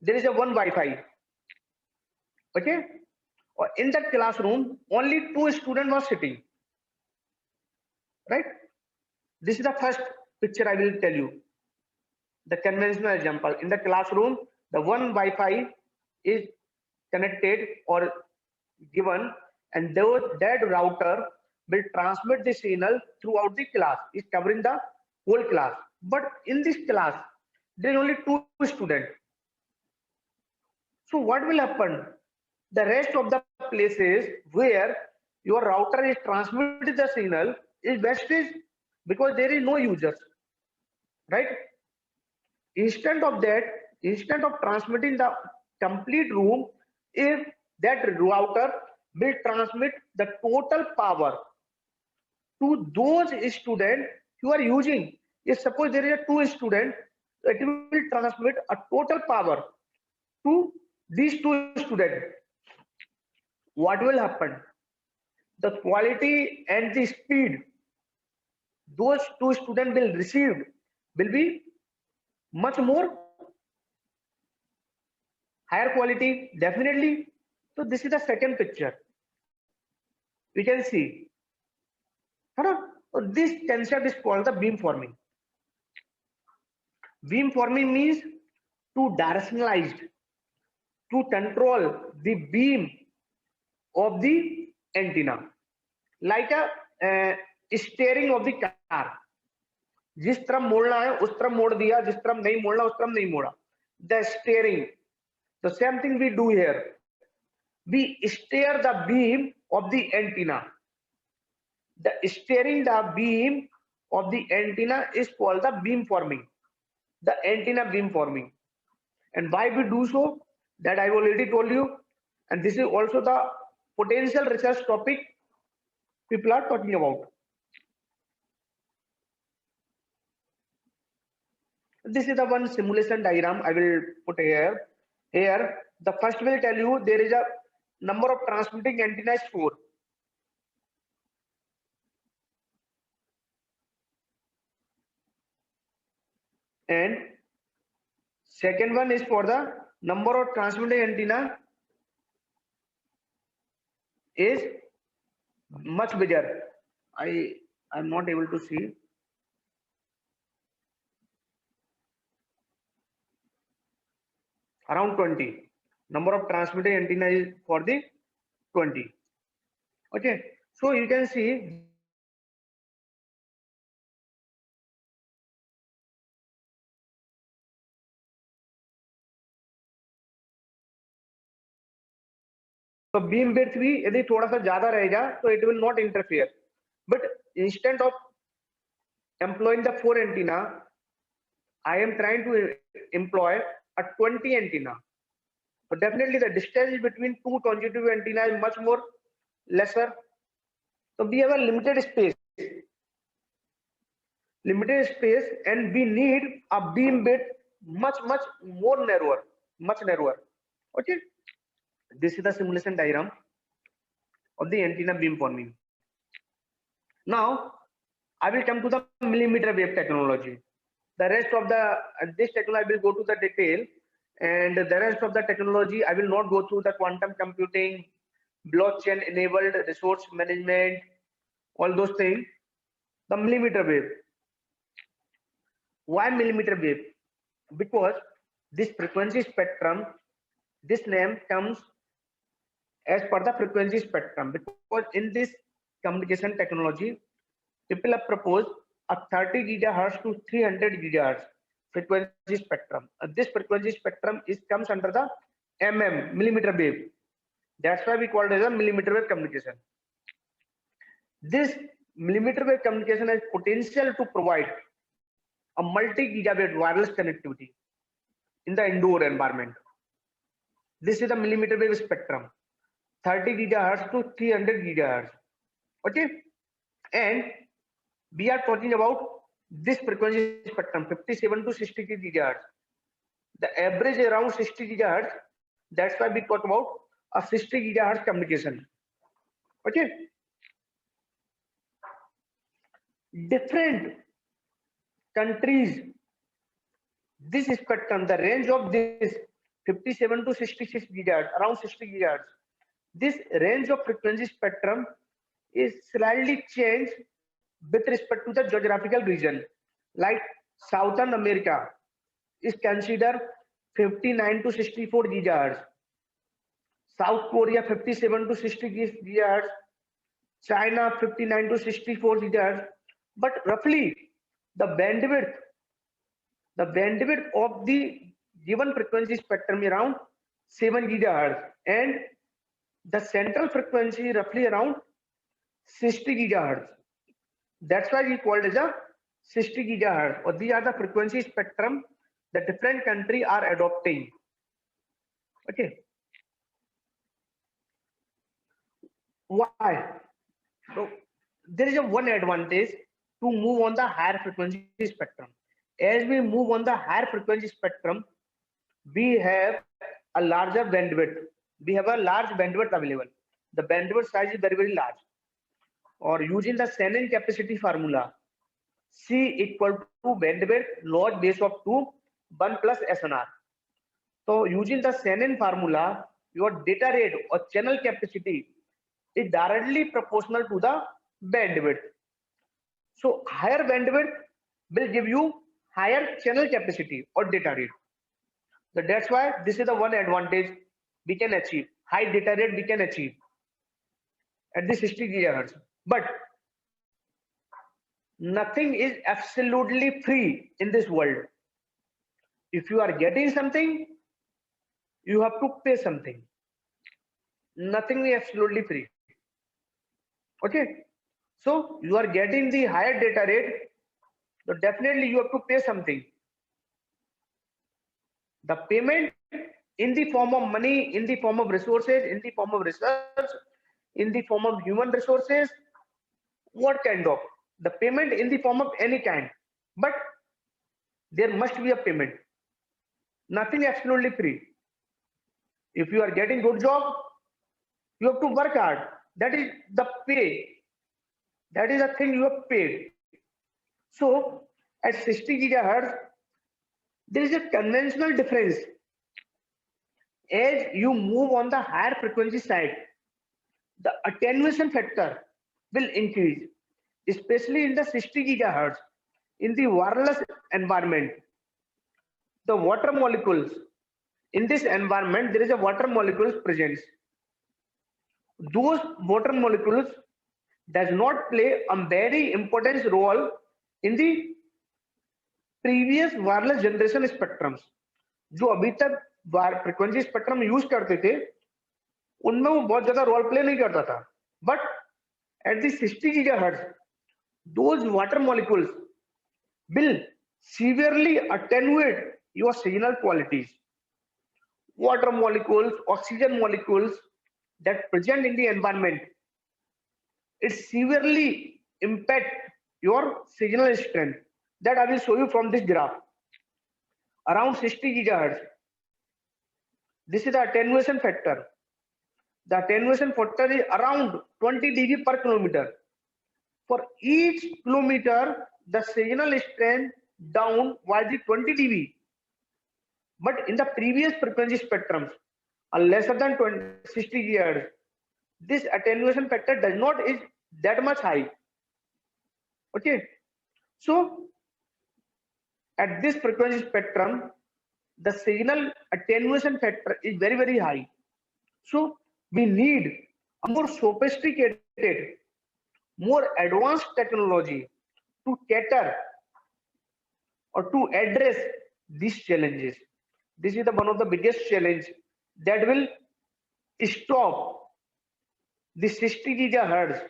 there is a one Wi-Fi. Okay, or in that classroom, only two students were sitting. Right? This is the first picture I will tell you. The conventional example. In the classroom, the one Wi-Fi is connected or given, and that router will transmit the signal throughout the class, is covering the whole class. But in this class, there is only two students. So what will happen? The rest of the places where your router is transmitting the signal is wastage, because there is no users, right? Instead of transmitting the complete room, if that router will transmit the total power to those students who are using. If suppose there is a two students, it will transmit a total power to these two students. What will happen? The quality and the speed those two students will receive will be much more higher quality, definitely. So this is the second picture. We can see. So this concept is called the beam forming. Beam forming means to directionalize, to control the beam of the antenna, like a steering of the car. जिस तरफ मोड़ना है उस तरफ मोड़ दिया, जिस तरफ नहीं मोड़ना उस तरफ नहीं मोड़ा. The steering. The same thing we do here. We steer the beam of the antenna. The steering the beam of the antenna is called the beam forming. The antenna beam forming. And why we do so, that I already told you. And this is also the potential research topic people are talking about. This is the one simulation diagram I will put here. Here, the first will tell you there is a number of transmitting antennas 4. And second one is for the number of transmitting antenna is much bigger. I am not able to see. Around 20. Number of transmitting antenna is for the 20. Okay, so you can see तो beam width भी यदि थोड़ा सा ज्यादा रहेगा तो it will not interfere. But instead of employing the 4 antenna, I am trying to employ a 20 antenna. But definitely the distance between two consecutive antenna is much more lesser. So we have a limited space, and we need a beam width much more narrower, much narrower. Okay, this is the simulation diagram of the antenna beam forming. Now I will come to the millimeter wave technology. The rest of this technology I will go to the detail, and the rest of the technology I will not go through the quantum computing, blockchain enabled resource management, all those things. The millimeter wave. Why millimeter wave? Because this frequency spectrum, this name comes as per the frequency spectrum, because in this communication technology, people have proposed a 30 gigahertz to 300 gigahertz frequency spectrum. This frequency spectrum comes under the millimeter wave. That's why we call it as a millimeter wave communication. This millimeter wave communication has potential to provide a multi-gigabit wireless connectivity in the indoor environment. This is the millimeter wave spectrum, 30 gigahertz to 300 gigahertz. Okay, and we are talking about this frequency spectrum, 57 to 60 gigahertz. The average around 60 gigahertz. That's why we talk about a 60 gigahertz communication. Okay. Different countries, this spectrum, the range of this 57 to 66 gigahertz, around 60 gigahertz. This range of frequency spectrum is slightly changed with respect to the geographical region. Like Southern America is considered 59 to 64 gigahertz. South Korea 57 to 60 gigahertz. China 59 to 64 gigahertz. But roughly the bandwidth of the given frequency spectrum is around 7 gigahertz, and the central frequency roughly around 60 gigahertz. That's why we call it as a 60 gigahertz. Or these are the frequency spectrum that different countries are adopting. Okay. Why? So there is one advantage to move on the higher frequency spectrum. As we move on the higher frequency spectrum, we have a larger bandwidth. We have a large bandwidth available. The bandwidth size is very, very large. Or using the Shannon capacity formula, C equal to bandwidth log base of 2, 1 plus SNR. So using the Shannon formula, your data rate or channel capacity is directly proportional to the bandwidth. So higher bandwidth will give you higher channel capacity or data rate. So that's why this is the one advantage we can achieve. High data rate we can achieve at the 60 gigahertz. But nothing is absolutely free in this world. If you are getting something, you have to pay something. Nothing is absolutely free. Okay. So you are getting the higher data rate, so definitely you have to pay something. The payment in the form of money, in the form of resources, in the form of research, in the form of human resources, what kind of? The payment in the form of any kind. But there must be a payment. Nothing absolutely free. If you are getting good job, you have to work hard. That is the pay. That is the thing you have paid. So at 60 gigahertz, there is a conventional difference. As you move on the higher frequency side, the attenuation factor will increase, especially in the 60 gigahertz. In the wireless environment, the water molecules, in this environment, there is a water molecules presence. Those water molecules does not play a very important role in the previous wireless generation spectrums. जो अभी तक frequency spectrum use करते थे, उनमें वो बहुत ज़्यादा role play नहीं करता था. But at the 60 gigahertz, those water molecules will severely attenuate your signal qualities. Water molecules, oxygen molecules that present in the environment, it severely impact your signal strength. That I will show you from this graph. Around 60 gigahertz. This is the attenuation factor. The attenuation factor is around 20 dB per kilometer. For each kilometer, the signal strength down was the 20 dB. But in the previous frequency spectrums, are lesser than 60 gigahertz. this attenuation factor does not is that much high. Okay, so at this frequency spectrum, the signal attenuation factor is very high. So we need a more sophisticated, more advanced technology to cater or to address these challenges. This is one of the biggest challenge that will stop the 60 gigahertz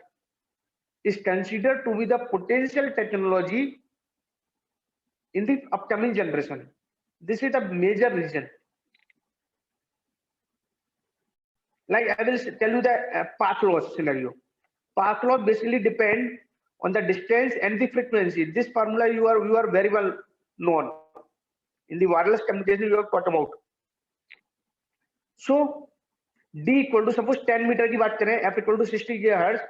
is considered to be the potential technology in the upcoming generation. This is the major reason. Like I will tell you the path loss scenario. Path loss basically depend on the distance and the frequency. This formula you are very well known. In the wireless communication you have thought about. So D equal to suppose 10 meter की बात करें, F equal to 60 gigahertz,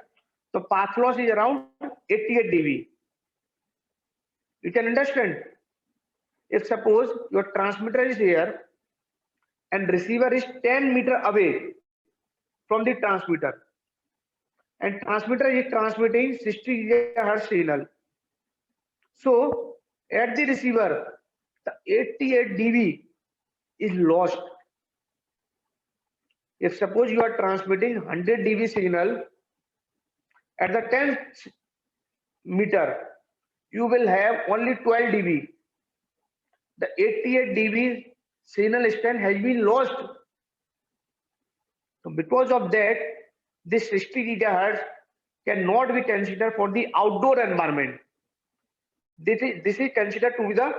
so path loss is around 88 dB. You can understand. If suppose your transmitter is here and receiver is 10 meter away from the transmitter, and transmitter is transmitting 60 gigahertz signal. So at the receiver, the 88 dB is lost. If suppose you are transmitting 100 dB signal at the 10 meter, you will have only 12 dB. The 88 dB signal strength has been lost. So because of that, this 60 gigahertz cannot be considered for the outdoor environment. This is considered to be the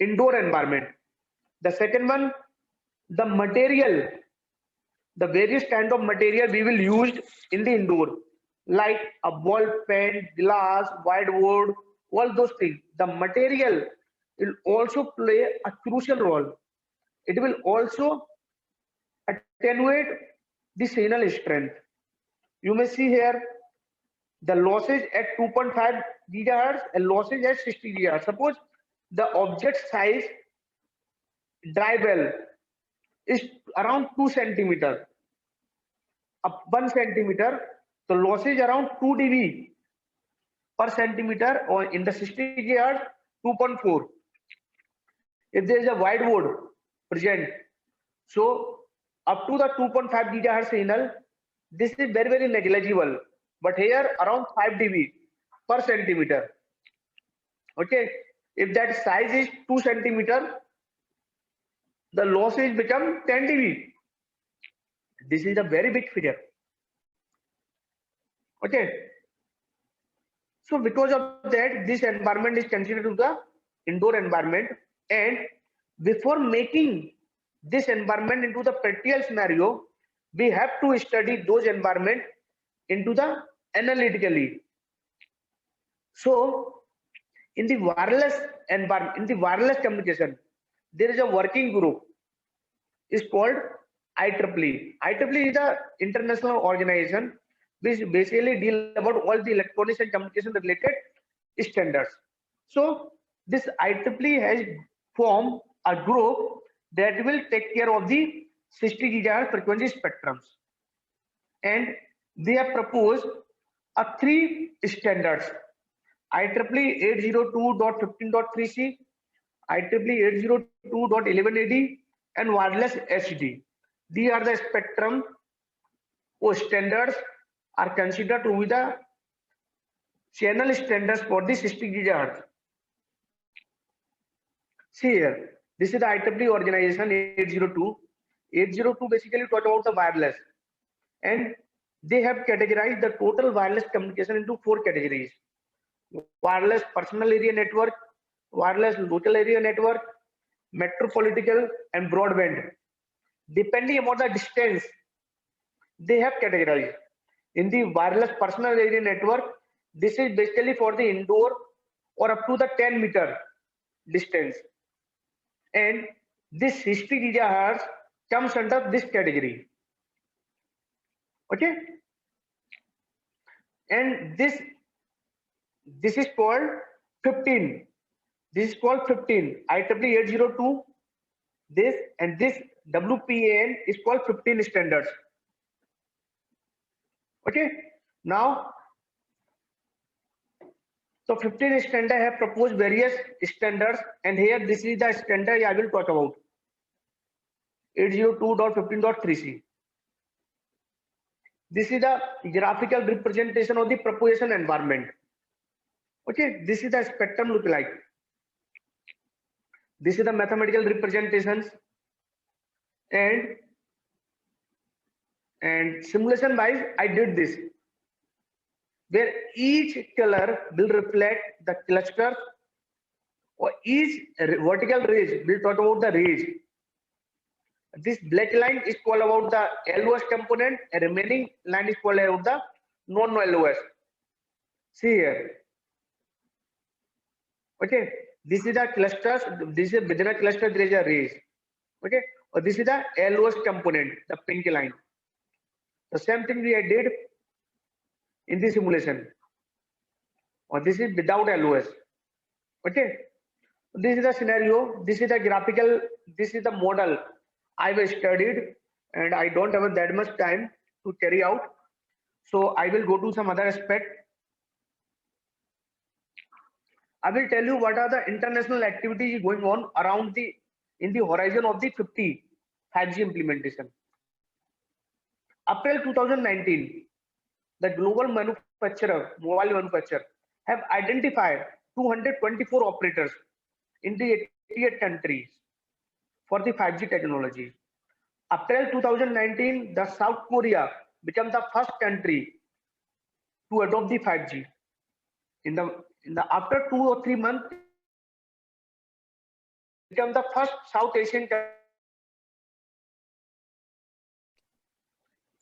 indoor environment. The second one, the material, the various kind of material we will use in the indoor, like a ball pen, glass, whiteboard, all those things. The material will also play a crucial role. It will also attenuate the signal strength. You may see here the losses at 2.5 gigahertz and losses at 60 gigahertz. Suppose the object size dry well is around 2 centimeter, 1 centimeter, the losses around 2 dB per centimeter, or in the 60 gigahertz 2.4. If there is a whiteboard present, so up to the 2.5 gigahertz signal, this is very negligible. But here around 5 dB per centimeter. Okay, if that size is 2 centimeter, the losses become 10 dB. This is a very big figure. Okay, so because of that, this environment is considered to the indoor environment, and before making this environment into the practical scenario, we have to study those environment into the analytically. So in the wireless environment, in the wireless communication, there is a working group. It's called IEEE. IEEE is the international organization which basically deal about all the electronics and communication related standards. So this IEEE has formed a group that will take care of the 60 gigahertz frequency spectrums, and they have proposed a 3 standards: IEEE 802.15.3c, IEEE 802.11ad, and wireless HD. These are the spectrum or standards are considered to be the channel standards for the 60 gigahertz. See here, this is the IEEE organization 802. 802 basically talk about the wireless, and they have categorized the total wireless communication into 4 categories: wireless personal area network, wireless local area network, metropolitan, and broadband. Depending upon the distance, they have categorized. In the wireless personal area network, this is basically for the indoor or up to the 10 meter distance, and this 60 gigahertz comes under this category. Okay, and this is called 15. This is called 15. IEEE 802. This and this WPAN is called 15 standards. Okay. Now, so 15 standard have proposed various standards, and here this is the standard I will talk about. 802.15.3c. This is the graphical representation of the propagation environment. Okay, this is the spectrum look like. This is the mathematical representations, and simulation wise I did this, where each color will reflect the cluster, or each vertical range will talk about the range. This black line is called about the LOS component, and remaining line is called about the non-LOS. See here. Okay, this is the clusters. This is within a cluster there is a range. Okay, or this is the LOS component, the pink line. The same thing we did in the simulation. Or this is without LOS. Okay, this is the scenario. This is the graphical. This is the model I've studied, and I don't have that much time to carry out. So I will go to some other aspect. I will tell you what are the international activities going on around in the horizon of the 5G implementation. April 2019, the global mobile manufacturer, have identified 224 operators in the 88 countries for the 5G technology. April 2019, the South Korea became the first country to adopt the 5G. After 2 or 3 months, become the first South Asian country.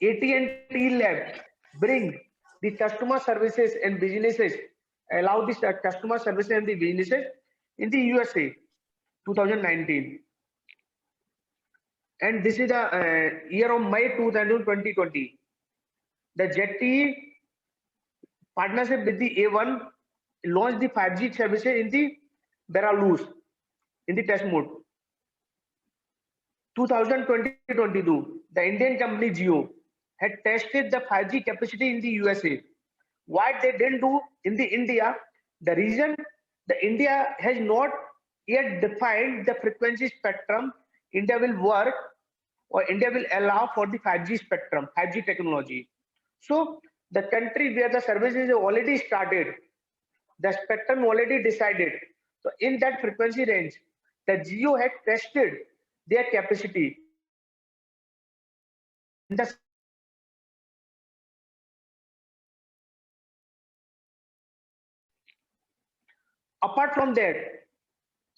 AT&T Lab bring the customer services and businesses, allow this customer services and the businesses in the USA 2019. And this is the year of May 2020. The ZTE partnership with the A1 launched the 5G services in the Belarus in the test mode. 2022, the Indian company Jio had tested the 5G capacity in the USA. What they didn't do in the India, the reason the India has not yet defined the frequency spectrum India will work, or India will allow for the 5G spectrum, 5G technology. So the country where the services already started, the spectrum already decided. So in that frequency range, the Jio had tested their capacity. Apart from that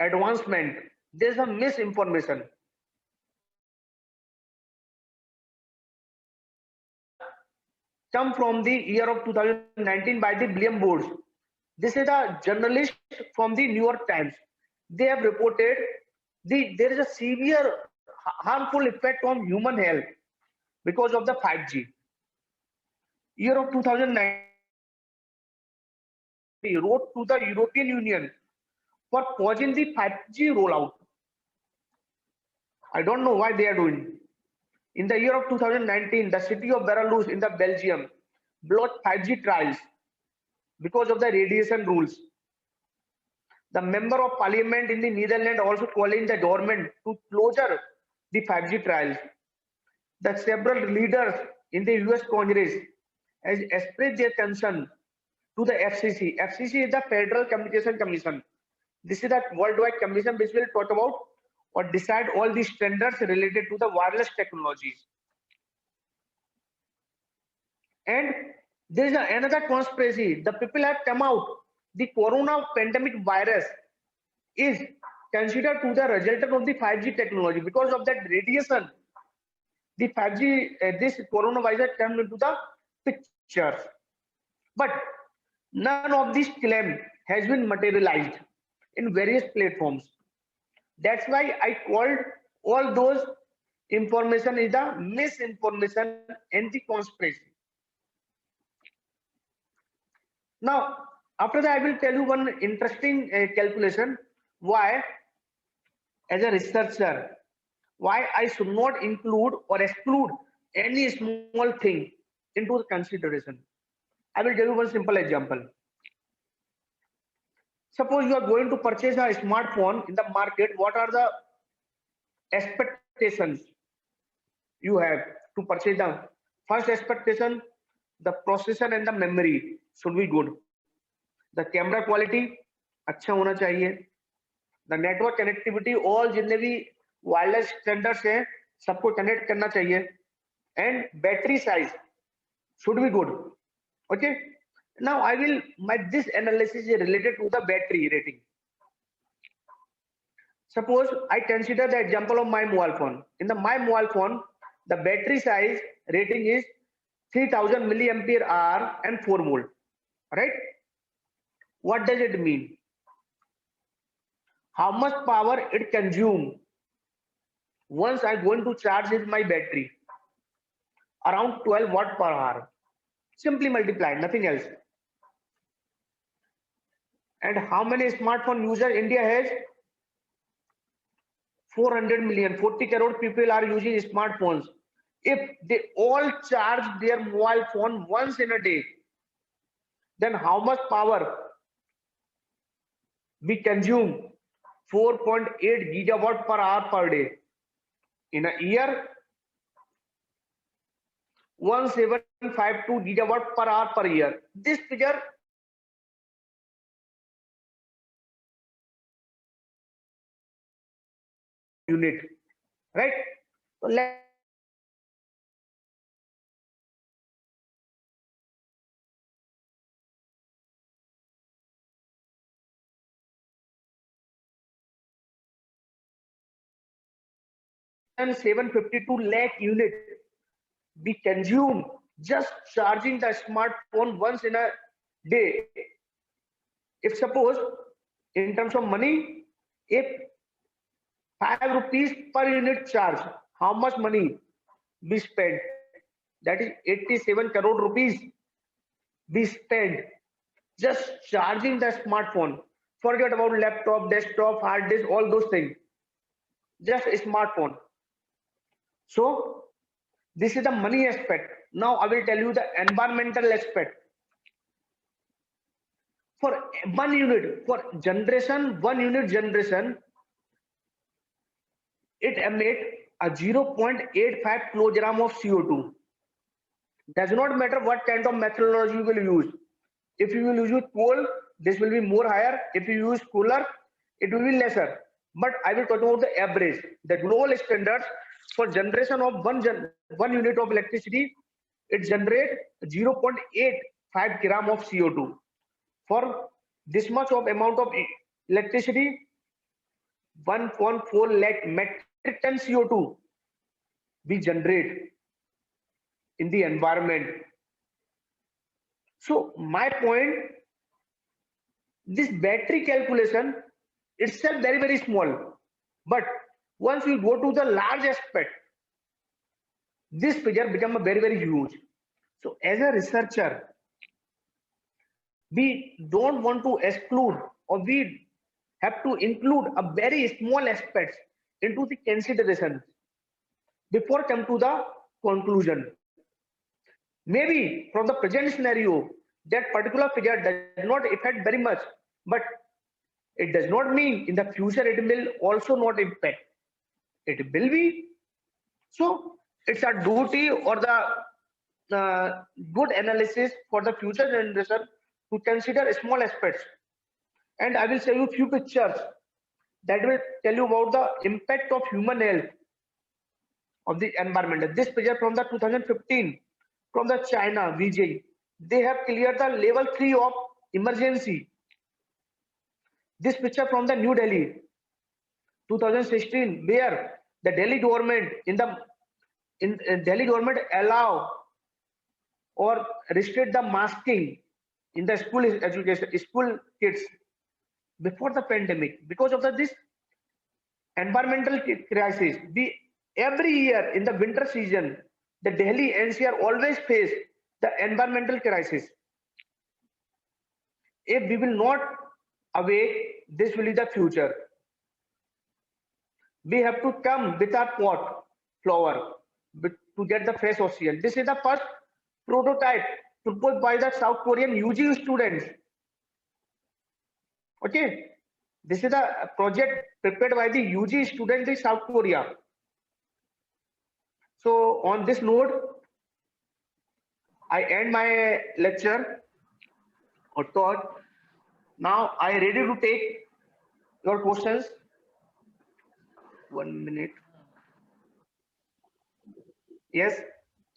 advancement, there's a misinformation. Come from the year of 2019 by the William Boards. This is a journalist from the New York Times. They have reported there is a severe harmful effect on human health because of the 5G. Year of 2019, he wrote to the European Union for pausing the 5G rollout. I don't know why they are doing. In the year of 2019, the city of Belarus in the Belgium blocked 5G trials because of the radiation rules. The member of parliament in the Netherlands also calling the government to closure the 5G trials. The several leaders in the US Congress has expressed their concern to the FCC. FCC is the Federal Communication Commission. This is the worldwide commission which will talk about or decide all the standards related to the wireless technologies. And there is another conspiracy. The people have come out. The corona pandemic virus is considered to the resultant of the 5G technology. Because of that radiation, the 5G, this coronavirus came into the picture. But none of this claim has been materialized in various platforms. That's why I called all those information is the misinformation and the conspiracy. Now, after that, I will tell you one interesting calculation why, as a researcher, why I should not include or exclude any small thing into consideration. I will tell you one simple example. Suppose you are going to purchase a smartphone in the market. What are the expectations you have to purchase them? First expectation, the processor and the memory should be good. The camera quality अच्छा होना चाहिए. The network connectivity, all जितने भी wireless standards हैं सबको connect करना चाहिए. And battery size should be good. Okay. Now I will this analysis is related to the battery rating. Suppose I consider the example of my mobile phone. In my mobile phone, the battery size rating is 3000 milliampere hour and 4 volt. Right? What does it mean? How much power it consumes once I'm going to charge my battery? Around 12 watt per hour. Simply multiply, nothing else. And how many smartphone users India has? 400 million, 40 crore people are using smartphones. If they all charge their mobile phone once in a day, then how much power we consume? 4.8 gigawatt per hour per day. In a year, 1752 gigawatt per hour per year. This figure unit, right? So let 752 lakh unit we consume just charging the smartphone once in a day. If suppose in terms of money, if 5 rupees per unit charge, how much money we spend? That is 87 crore rupees we spend just charging the smartphone. Forget about laptop, desktop, hard disk, all those things. Just a smartphone. So this is the money aspect. Now I will tell you the environmental aspect. For 1 unit, for generation, 1 unit generation, it emits a 0.85 kilogram of CO2. Does not matter what kind of methodology you will use. If you will use coal, this will be more higher. If you use cooler, it will be lesser. But I will talk about the average. The global standards for generation of one unit of electricity, it generates 0.85 gram of CO2. For this much of amount of electricity, 1.4 lakh metric ton CO2 we generate in the environment. So my point, this battery calculation itself very, very small. But once we go to the large aspect, this figure becomes very, very huge. So as a researcher, we don't want to exclude, or we have to include a very small aspects into the consideration before come to the conclusion. Maybe from the present scenario, that particular figure does not affect very much, but it does not mean in the future it will also not impact. It will be. So it's a duty or the good analysis for the future generation to consider small aspects. And I will show you a few pictures that will tell you about the impact of human health of the environment. This picture from the 2015 from the China, Beijing. They have cleared the level 3 of emergency. This picture from the New Delhi, 2016, where the Delhi government Delhi government allow or restrict the masking in the school education, school kids before the pandemic. Because of this environmental crisis, every year in the winter season, the Delhi NCR always face the environmental crisis. If we will not awake, this will be the future. We have to come with our pot flower to get the fresh oxygen. This is the first prototype proposed by the South Korean UG students. Okay, this is a project prepared by the UG students in South Korea. So on this note, I end my lecture or talk. Now I ready to take your questions. 1 minute. Yes,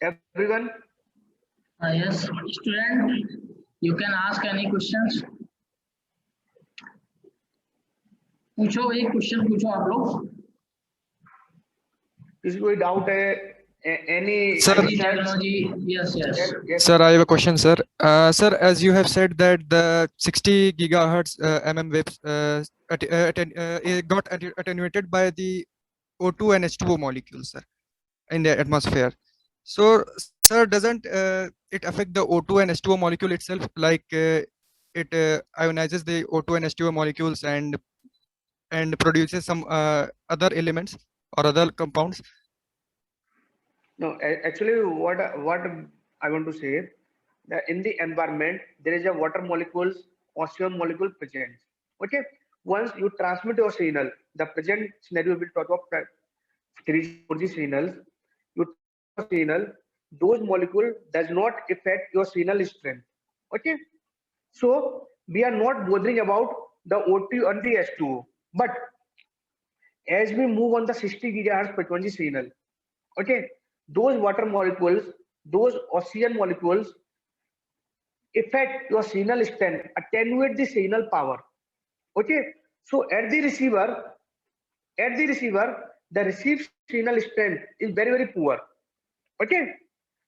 everyone. Yes, student, you can ask any questions. पूछो, एक question पूछो आप लोग. किसी कोई doubt है? Any Sir, Technology, yes. yes. sir, I have a question, sir. Sir, as you have said that the 60 gigahertz mm waves it got attenuated by the O2 and H2O molecules, sir, in the atmosphere. So, sir, doesn't it affect the O2 and H2O molecule itself? Like it ionizes the O2 and H2O molecules and produces some other elements or other compounds. No, actually, what I want to say that in the environment there is a water molecules, oxygen molecule present. Okay, once you transmit your signal, the present scenario will talk of 3G signals. You signal, those molecule does not affect your signal strength. Okay, so we are not bothering about the O2 and the H2O, but as we move on the 60 gigahertz frequency signal, okay, those water molecules, those oxygen molecules affect your signal strength, attenuate the signal power. Okay, so at the receiver, the received signal strength is very poor. Okay,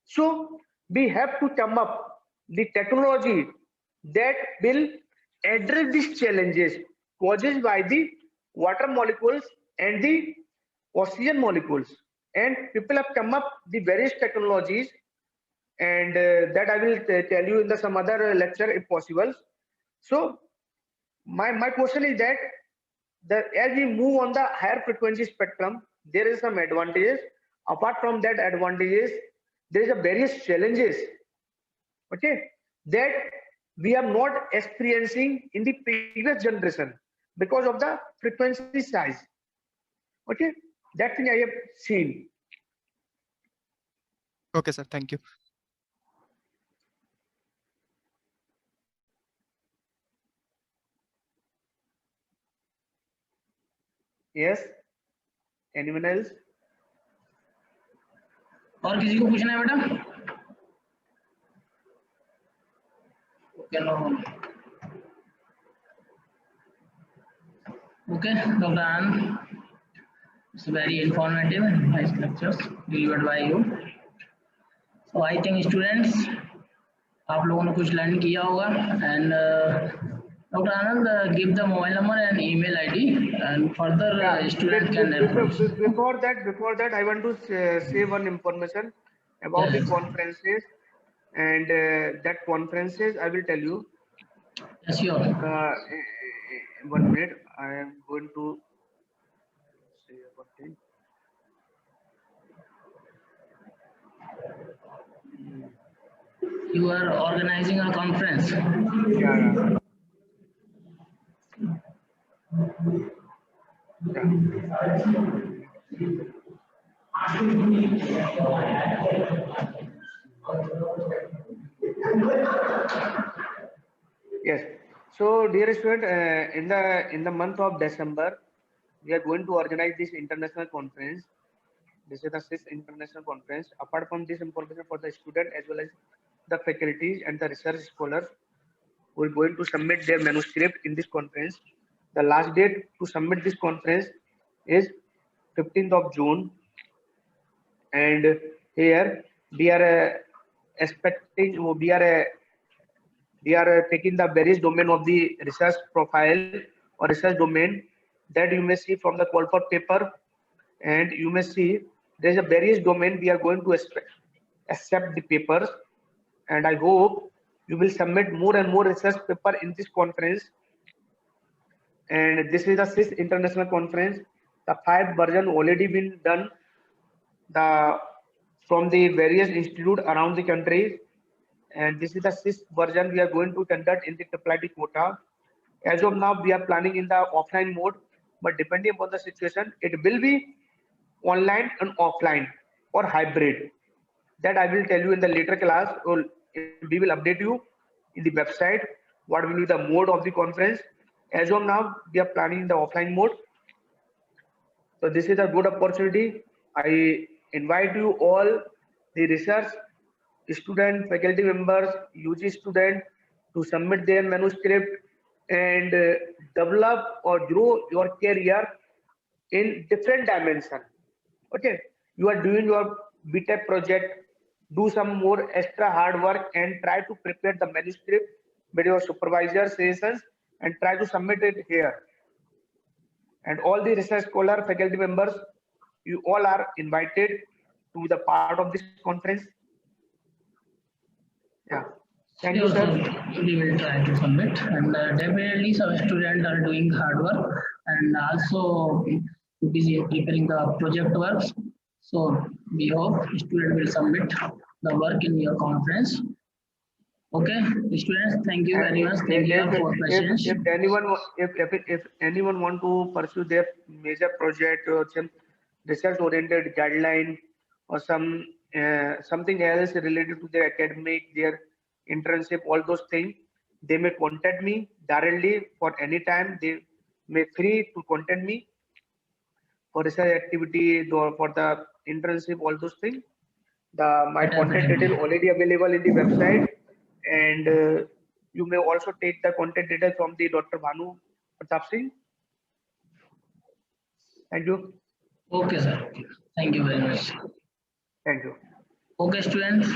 so we have to come up the technology that will address these challenges caused by the water molecules and the oxygen molecules. And people have come up the various technologies, and that I will tell you in the some other lecture if possible. So my question is that as we move on the higher frequency spectrum, there is some advantages. Apart from that advantages, there is a various challenges, okay, that we are not experiencing in the previous generation because of the frequency size. Okay, that thing I have seen. Okay, sir. Thank you. Yes, anyone else? और किसी को पूछना है बेटा? Okay, Dr. Anand, it's very informative and nice lectures delivered by you. So I think students, आप लोगों ने कुछ लर्न किया होगा. And Dr. Anand, give the mobile number and email ID, and further students can. Before that, I want to say one information about the conferences, and that conferences I will tell you. Yes, sure. 1 minute, I am going to say one thing. You are organizing a conference. Yeah. Yes. So, dear student, in the month of December, we are going to organize this international conference. This is the 6th international conference. Apart from this information for the student as well as the faculties and the research scholars, we are going to submit their manuscript in this conference. The last date to submit this conference is 15th of June. And here we are expecting, we are taking the various domain of the research profile or research domain that you may see from the call for paper, and you may see there is a various domain we are going to accept the papers, and I hope you will submit more and more research paper in this conference. And this is the 6th international conference. The 5th version already been done from the various institutes around the country, and this is the 6th version we are going to conduct in the tripartite quota. As of now, we are planning in the offline mode, but depending upon the situation, it will be online and offline or hybrid. That I will tell you in the later class, or we will update you in the website what will be the mode of the conference. As of now, we are planning in the offline mode. So this is a good opportunity. I invite you all, the research student, faculty members, UG student, to submit their manuscript and develop or grow your career in different dimension. Okay, you are doing your BTech project, do some more extra hard work and try to prepare the manuscript with your supervisor sessions and try to submit it here. And all the research scholar, faculty members, you all are invited to the part of this conference. Yeah. Thank you, Sure, sir. we will try to submit, and definitely some students are doing hard work and also busy preparing the project works. So we hope student will submit the work in your conference. Okay, students, thank you very much. Thank you for patience. If anyone want to pursue their major project or some research oriented guideline or something else related to their academic, their internship, all those things, they may contact me directly for any time. They may free to contact me for research activity or for the internship, all those things. My contact detail already available in the website, and you may also take the contact details from the Dr. Bhanu Pratap Singh. Thank you. Okay, sir. Thank you very much. Thank you. Okay, students.